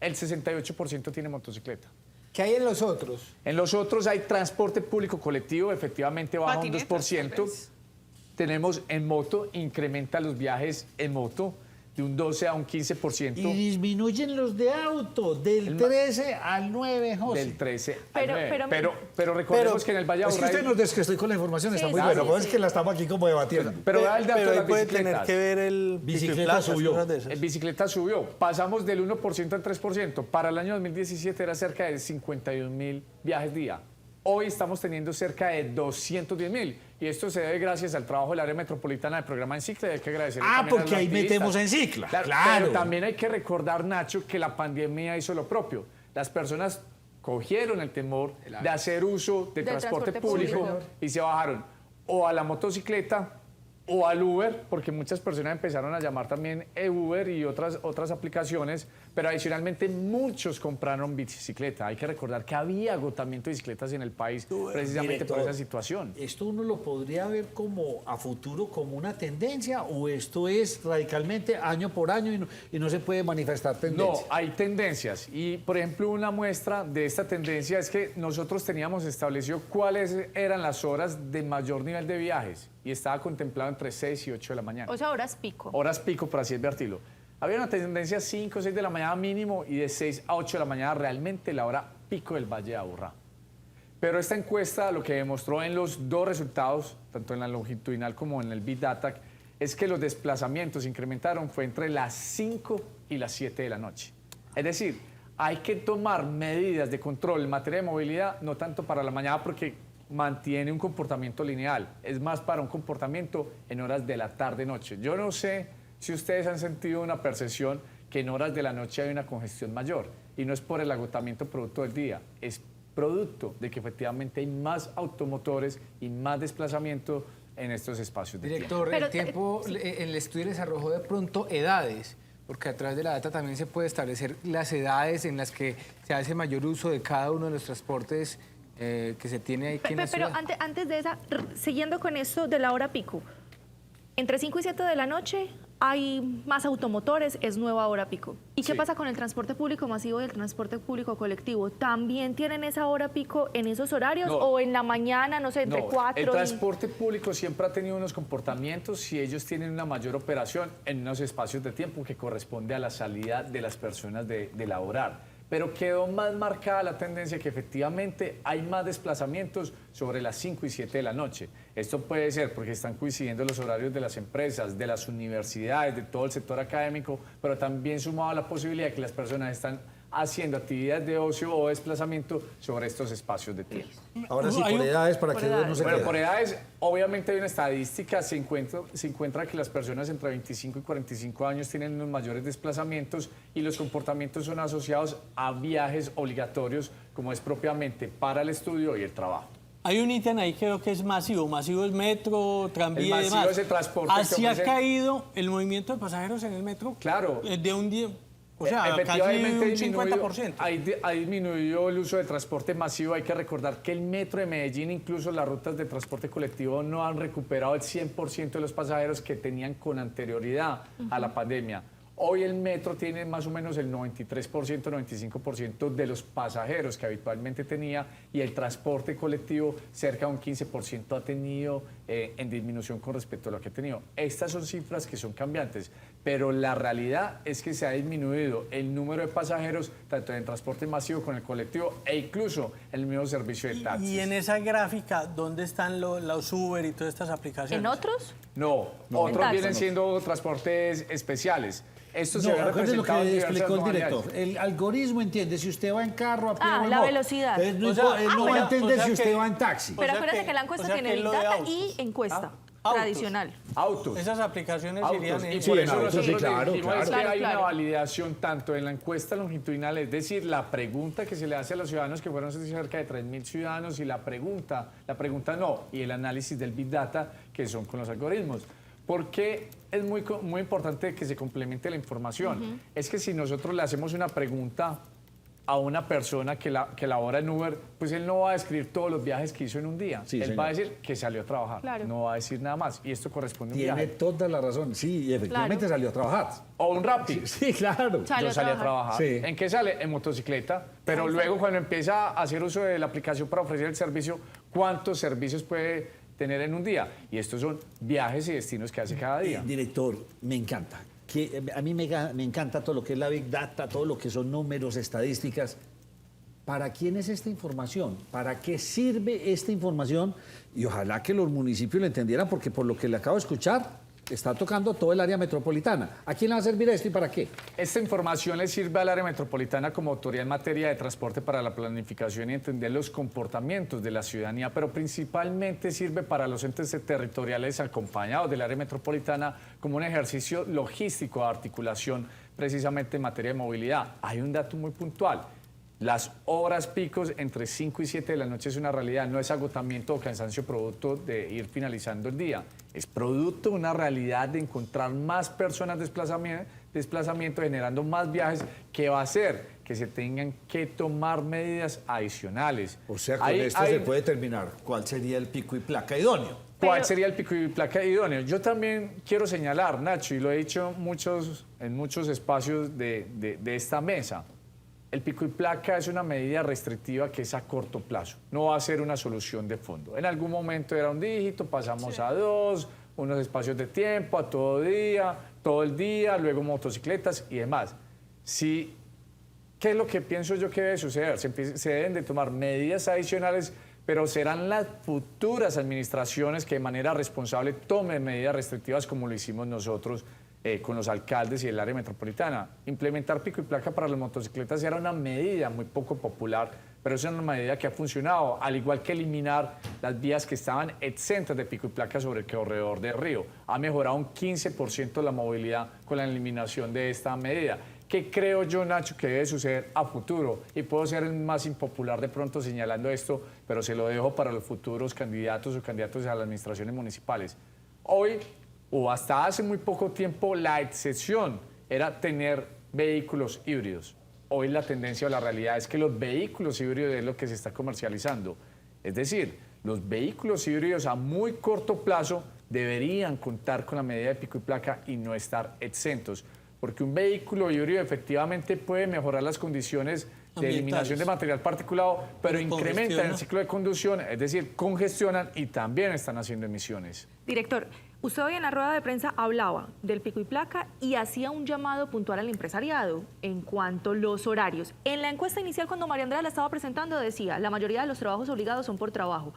el 68% tiene motocicleta. ¿Qué hay en los otros? En los otros hay transporte público colectivo, efectivamente baja un 2%. Tenemos en moto, incrementa los viajes en moto de un 12 a un 15%. Y disminuyen los de auto, del 13 al 9, José. Del 13 al 9. Pero recordemos que en el Valle de Aburrá... Es que usted nos des que estoy con la información, está muy bueno. Es que la estamos aquí como debatiendo. Pero el dato de las puede tener que ver el bicicleta subió. El bicicleta subió. Pasamos del 1% al 3%. Para el año 2017 era cerca de 51.000 viajes día. Hoy estamos teniendo cerca de 210.000. Y esto se debe gracias al trabajo del área metropolitana del programa Encicla. Y hay que agradecer porque ahí metemos Encicla. Claro. Pero también hay que recordar, Nacho, que la pandemia hizo lo propio. Las personas cogieron el temor de hacer uso de transporte público y se bajaron o a la motocicleta o al Uber, porque muchas personas empezaron a llamar también Uber y otras aplicaciones, pero adicionalmente muchos compraron bicicleta. Hay que recordar que había agotamiento de bicicletas en el país precisamente por esa situación. ¿Esto uno lo podría ver como a futuro como una tendencia o esto es radicalmente año por año y no se puede manifestar tendencia? No, hay tendencias y, por ejemplo, una muestra de esta tendencia es que nosotros teníamos establecido cuáles eran las horas de mayor nivel de viajes y estaba contemplado entre 6 y 8 de la mañana. O sea, horas pico. Horas pico, por así advertirlo. Había una tendencia 5 o 6 de la mañana mínimo y de 6 a 8 de la mañana realmente la hora pico del Valle de Aburrá. Pero esta encuesta lo que demostró en los dos resultados, tanto en la longitudinal como en el Big Data, es que los desplazamientos incrementaron fue entre las 5 y las 7 de la noche. Es decir, hay que tomar medidas de control en materia de movilidad, no tanto para la mañana porque mantiene un comportamiento lineal, es más para un comportamiento en horas de la tarde-noche. Yo no sé si ustedes han sentido una percepción que en horas de la noche hay una congestión mayor y no es por el agotamiento producto del día, es producto de que efectivamente hay más automotores y más desplazamiento en estos espacios de tiempo. Director, el tiempo, el estudio les arrojó de pronto edades, porque a través de la data también se puede establecer las edades en las que se hace mayor uso de cada uno de los transportes que se tiene aquí en la ciudad. Pero antes de esa, siguiendo con esto de la hora pico, entre 5 y 7 de la noche hay más automotores, es nueva hora pico. ¿Y qué pasa con el transporte público masivo y el transporte público colectivo? ¿También tienen esa hora pico en esos horarios o en la mañana, no sé, entre 4 y...? El transporte público siempre ha tenido unos comportamientos y ellos tienen una mayor operación en unos espacios de tiempo que corresponde a la salida de las personas de laborar. Pero quedó más marcada la tendencia que efectivamente hay más desplazamientos sobre las 5 y 7 de la noche. Esto puede ser porque están coincidiendo los horarios de las empresas, de las universidades, de todo el sector académico, pero también sumado a la posibilidad de que las personas están haciendo actividades de ocio o desplazamiento sobre estos espacios de tiempo. Ahora sí, por edades, para que no se Bueno, quede. por edades, obviamente hay una estadística, se encuentra que las personas entre 25 y 45 años tienen los mayores desplazamientos y los comportamientos son asociados a viajes obligatorios, como es propiamente para el estudio y el trabajo. Hay un ítem ahí que creo que es masivo. Masivo es metro, tranvía y masivo demás. es el transporte. ¿Así ha caído el movimiento de pasajeros en el metro? Claro. De un día... O sea, casi un 50%. Ha disminuido el uso del transporte masivo. Hay que recordar que el metro de Medellín, incluso las rutas de transporte colectivo, no han recuperado el 100% de los pasajeros que tenían con anterioridad a la pandemia. Hoy el metro tiene más o menos el 93%, 95% de los pasajeros que habitualmente tenía y el transporte colectivo cerca de un 15% ha tenido en disminución con respecto a lo que ha tenido. Estas son cifras que son cambiantes, pero la realidad es que se ha disminuido el número de pasajeros tanto en transporte masivo con el colectivo e incluso en el mismo servicio de taxis. Y en esa gráfica, ¿dónde están los Uber y todas estas aplicaciones? ¿En otros? No, otros vienen siendo transportes especiales. Esto se ve recuerde lo representado en que diversas explicó el modalidades. director. El algoritmo entiende si usted va en carro, a pie o en la moto. velocidad. Él no, O sea, él no va a entender o sea si usted que- va en taxi. Pero acuérdate que la encuesta tiene Big Data y encuesta tradicional. Autos. Esas aportaciones irían en... Y por eso autos, nosotros claro, dijimos claro. que hay Claro. una validación tanto en la encuesta longitudinal, es decir, la pregunta que se le hace a los ciudadanos, que fueron cerca de 3.000 ciudadanos, y la pregunta no, y el análisis del Big Data, que son con los algoritmos. Porque es muy importante que se complemente la información. Es que si nosotros le hacemos una pregunta a una persona que labora en Uber, pues él no va a describir todos los viajes que hizo en un día. Sí, él señor. va a decir que salió a trabajar, Claro. no va a decir nada más. Y esto corresponde a un Tiene viaje. toda la razón. Sí, y efectivamente Claro. salió a trabajar. O un Rappi. Sí, claro. Yo salí a trabajar. Sí. ¿En qué sale? En motocicleta. Pero luego cuando empieza a hacer uso de la aplicación para ofrecer el servicio, ¿cuántos servicios puede tener en un día? Y estos son viajes y destinos que hace cada día. Director, me encanta. A mí me encanta todo lo que es la Big Data, todo lo que son números, estadísticas. ¿Para quién es esta información? ¿Para qué sirve esta información? Y ojalá que los municipios lo entendieran, porque por lo que le acabo de escuchar, está tocando todo el área metropolitana. ¿A quién le va a servir esto y para qué? Esta información le sirve al área metropolitana como autoridad en materia de transporte para la planificación y entender los comportamientos de la ciudadanía, pero principalmente sirve para los entes territoriales acompañados del área metropolitana como un ejercicio logístico de articulación precisamente en materia de movilidad. Hay un dato muy puntual. Las horas picos entre 5 y 7 de la noche es una realidad, no es agotamiento o cansancio producto de ir finalizando el día. Es producto de una realidad de encontrar más personas desplazamiento generando más viajes, que va a hacer que se tengan que tomar medidas adicionales. O sea, con esto se puede determinar cuál sería el pico y placa idóneo. ¿Cuál sería el pico y placa idóneo? Yo también quiero señalar, Nacho, y lo he dicho en muchos espacios de esta mesa, el pico y placa es una medida restrictiva que es a corto plazo, no va a ser una solución de fondo. En algún momento era un dígito, pasamos a 2, unos espacios de tiempo, a todo el día, luego motocicletas y demás. ¿Qué es lo que pienso yo que debe suceder? Se deben de tomar medidas adicionales, pero serán las futuras administraciones que de manera responsable tomen medidas restrictivas como lo hicimos nosotros con los alcaldes y el área metropolitana. Implementar pico y placa para las motocicletas era una medida muy poco popular, pero es una medida que ha funcionado, al igual que eliminar las vías que estaban exentas de pico y placa sobre el corredor del río. Ha mejorado un 15% la movilidad con la eliminación de esta medida. ¿Qué creo yo, Nacho, que debe suceder a futuro? Y puedo ser el más impopular de pronto señalando esto, pero se lo dejo para los futuros candidatos o candidatos a las administraciones municipales. Hoy, o hasta hace muy poco tiempo, la excepción era tener vehículos híbridos. Hoy la tendencia o la realidad es que los vehículos híbridos es lo que se está comercializando. Es decir, los vehículos híbridos a muy corto plazo deberían contar con la medida de pico y placa y no estar exentos. Porque un vehículo híbrido efectivamente puede mejorar las condiciones de eliminación de material particulado, pero incrementan el ciclo de conducción, es decir, congestionan y también están haciendo emisiones. Director, usted hoy en la rueda de prensa hablaba del pico y placa y hacía un llamado puntual al empresariado en cuanto a los horarios. En la encuesta inicial, cuando María Andrea la estaba presentando, decía, la mayoría de los trabajos obligados son por trabajo.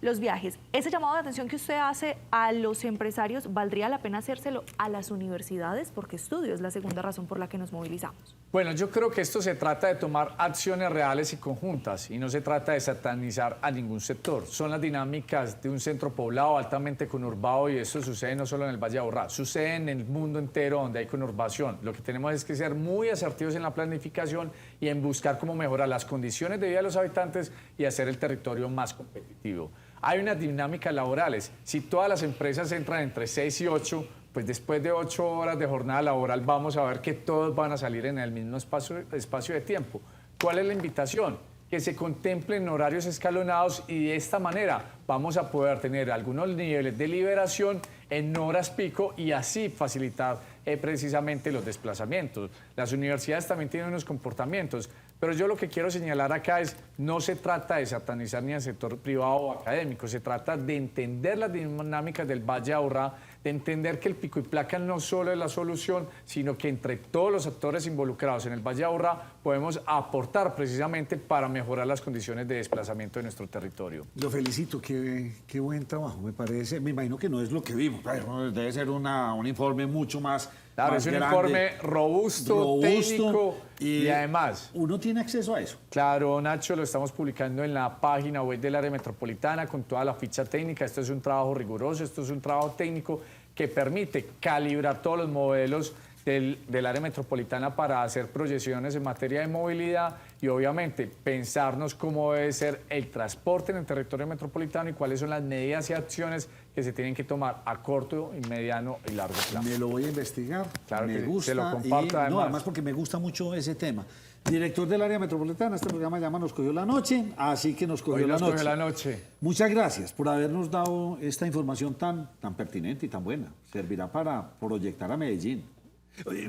Los viajes. Ese llamado de atención que usted hace a los empresarios, ¿valdría la pena hacérselo a las universidades? Porque estudio es la segunda razón por la que nos movilizamos. Bueno, yo creo que esto se trata de tomar acciones reales y conjuntas y no se trata de satanizar a ningún sector. Son las dinámicas de un centro poblado altamente conurbado y eso sucede no solo en el Valle de Aburrá, sucede en el mundo entero donde hay conurbación. Lo que tenemos es que ser muy asertivos en la planificación y en buscar cómo mejorar las condiciones de vida de los habitantes y hacer el territorio más competitivo. Hay unas dinámicas laborales. Si todas las empresas entran entre 6 y 8, pues después de 8 horas de jornada laboral vamos a ver que todos van a salir en el mismo espacio de tiempo. ¿Cuál es la invitación? Que se contemplen horarios escalonados y de esta manera vamos a poder tener algunos niveles de liberación en horas pico y así facilitar precisamente los desplazamientos. Las universidades también tienen unos comportamientos, pero yo lo que quiero señalar acá es, no se trata de satanizar ni al sector privado o académico, se trata de entender las dinámicas del Valle de Aburrá, de entender que el pico y placa no solo es la solución, sino que entre todos los actores involucrados en el Valle de Aburrá podemos aportar precisamente para mejorar las condiciones de desplazamiento de nuestro territorio. Lo felicito, qué buen trabajo, me parece. Me imagino que no es lo que vimos, pero debe ser un informe mucho más. Claro, más es un grande, informe robusto, técnico y además... ¿Uno tiene acceso a eso? Claro, Nacho, lo estamos publicando en la página web del área metropolitana con toda la ficha técnica. Esto es un trabajo riguroso, esto es un trabajo técnico que permite calibrar todos los modelos del área metropolitana para hacer proyecciones en materia de movilidad y obviamente pensarnos cómo debe ser el transporte en el territorio metropolitano y cuáles son las medidas y acciones que se tienen que tomar a corto, mediano y largo plazo. Me lo voy a investigar, claro, me que gusta. se lo comparto y, además porque me gusta mucho ese tema. Director del área metropolitana, este programa llama Nos Cogió la Noche, así que nos cogió la noche. Muchas gracias por habernos dado esta información tan pertinente y tan buena. Servirá para proyectar a Medellín.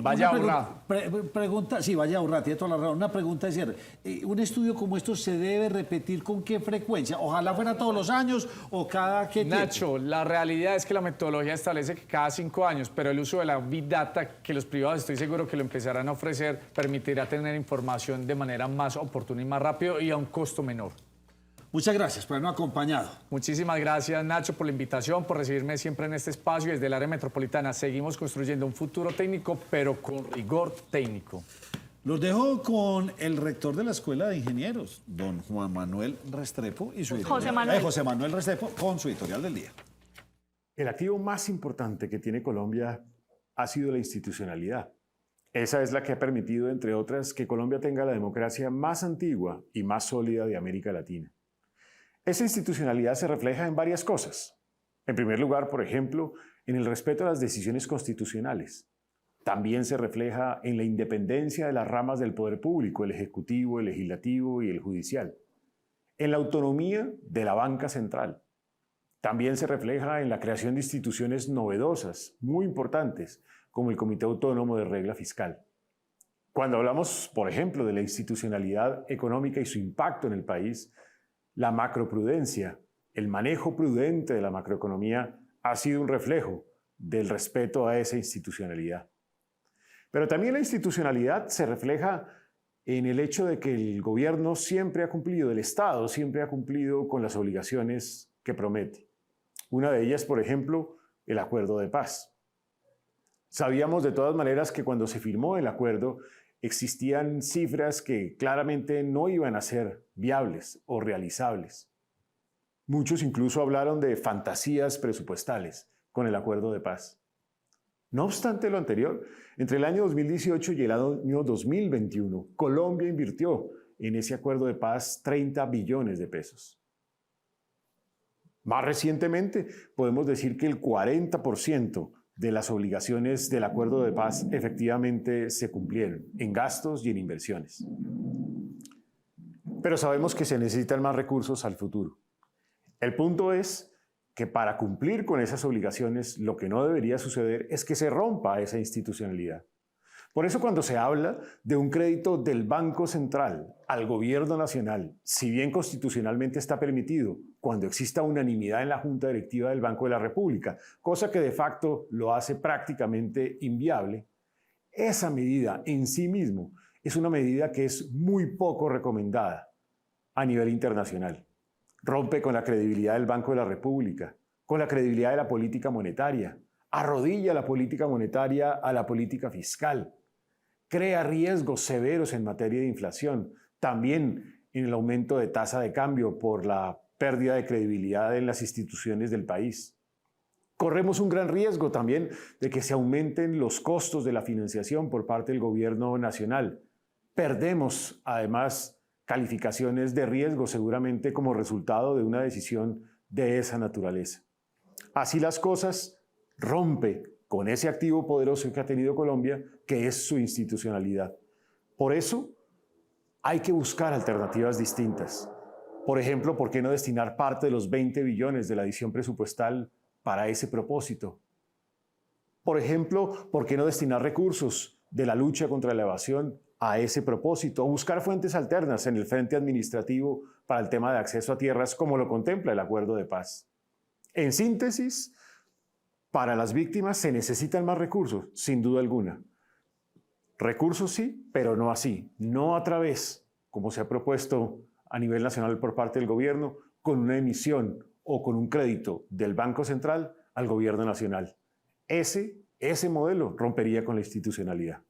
Valle de Aburrá. Pregunta, sí, Valle de Aburrá, tiene toda la razón. Una pregunta es cierre. ¿Un estudio como esto se debe repetir con qué frecuencia? Ojalá fuera todos los años o cada qué tiempo. Nacho, la realidad es que la metodología establece que cada 5 años, pero el uso de la Big Data, que los privados estoy seguro que lo empezarán a ofrecer, permitirá tener información de manera más oportuna y más rápido y a un costo menor. Muchas gracias por habernos acompañado. Muchísimas gracias, Nacho, por la invitación, por recibirme siempre en este espacio. Desde el área metropolitana seguimos construyendo un futuro técnico, pero con rigor técnico. Los dejo con el rector de la Escuela de Ingenieros, don Juan Manuel Restrepo, y su editorial. José Manuel Restrepo, con su editorial del día. El activo más importante que tiene Colombia ha sido la institucionalidad. Esa es la que ha permitido, entre otras, que Colombia tenga la democracia más antigua y más sólida de América Latina. Esa institucionalidad se refleja en varias cosas. En primer lugar, por ejemplo, en el respeto a las decisiones constitucionales. También se refleja en la independencia de las ramas del poder público, el ejecutivo, el legislativo y el judicial. En la autonomía de la banca central. También se refleja en la creación de instituciones novedosas, muy importantes, como el Comité Autónomo de Regla Fiscal. Cuando hablamos, por ejemplo, de la institucionalidad económica y su impacto en el país, la macroprudencia, el manejo prudente de la macroeconomía ha sido un reflejo del respeto a esa institucionalidad. Pero también la institucionalidad se refleja en el hecho de que el gobierno siempre ha cumplido, el Estado siempre ha cumplido con las obligaciones que promete. Una de ellas, por ejemplo, el acuerdo de paz. Sabíamos de todas maneras que cuando se firmó el acuerdo existían cifras que claramente no iban a ser viables o realizables. Muchos incluso hablaron de fantasías presupuestales con el acuerdo de paz. No obstante lo anterior, entre el año 2018 y el año 2021, Colombia invirtió en ese acuerdo de paz 30 billones de pesos. Más recientemente, podemos decir que el 40% de las obligaciones del acuerdo de paz efectivamente se cumplieron en gastos y en inversiones. Pero sabemos que se necesitan más recursos al futuro. El punto es que para cumplir con esas obligaciones, lo que no debería suceder es que se rompa esa institucionalidad. Por eso cuando se habla de un crédito del Banco Central al Gobierno Nacional, si bien constitucionalmente está permitido, cuando exista unanimidad en la Junta Directiva del Banco de la República, cosa que de facto lo hace prácticamente inviable, esa medida en sí mismo es una medida que es muy poco recomendada a nivel internacional. Rompe con la credibilidad del Banco de la República, con la credibilidad de la política monetaria, arrodilla la política monetaria a la política fiscal. crea riesgos severos en materia de inflación, también en el aumento de tasa de cambio por la pérdida de credibilidad en las instituciones del país. Corremos un gran riesgo también de que se aumenten los costos de la financiación por parte del gobierno nacional. Perdemos, además, calificaciones de riesgo seguramente como resultado de una decisión de esa naturaleza. Así las cosas, rompe con ese activo poderoso que ha tenido Colombia, que es su institucionalidad. Por eso, hay que buscar alternativas distintas. Por ejemplo, ¿por qué no destinar parte de los 20 billones de la adición presupuestal para ese propósito? Por ejemplo, ¿por qué no destinar recursos de la lucha contra la evasión a ese propósito? O buscar fuentes alternas en el frente administrativo para el tema de acceso a tierras, como lo contempla el acuerdo de paz. En síntesis, para las víctimas se necesitan más recursos, sin duda alguna. Recursos sí, pero no así, no a través, como se ha propuesto a nivel nacional por parte del gobierno, con una emisión o con un crédito del Banco Central al gobierno nacional. Ese modelo rompería con la institucionalidad.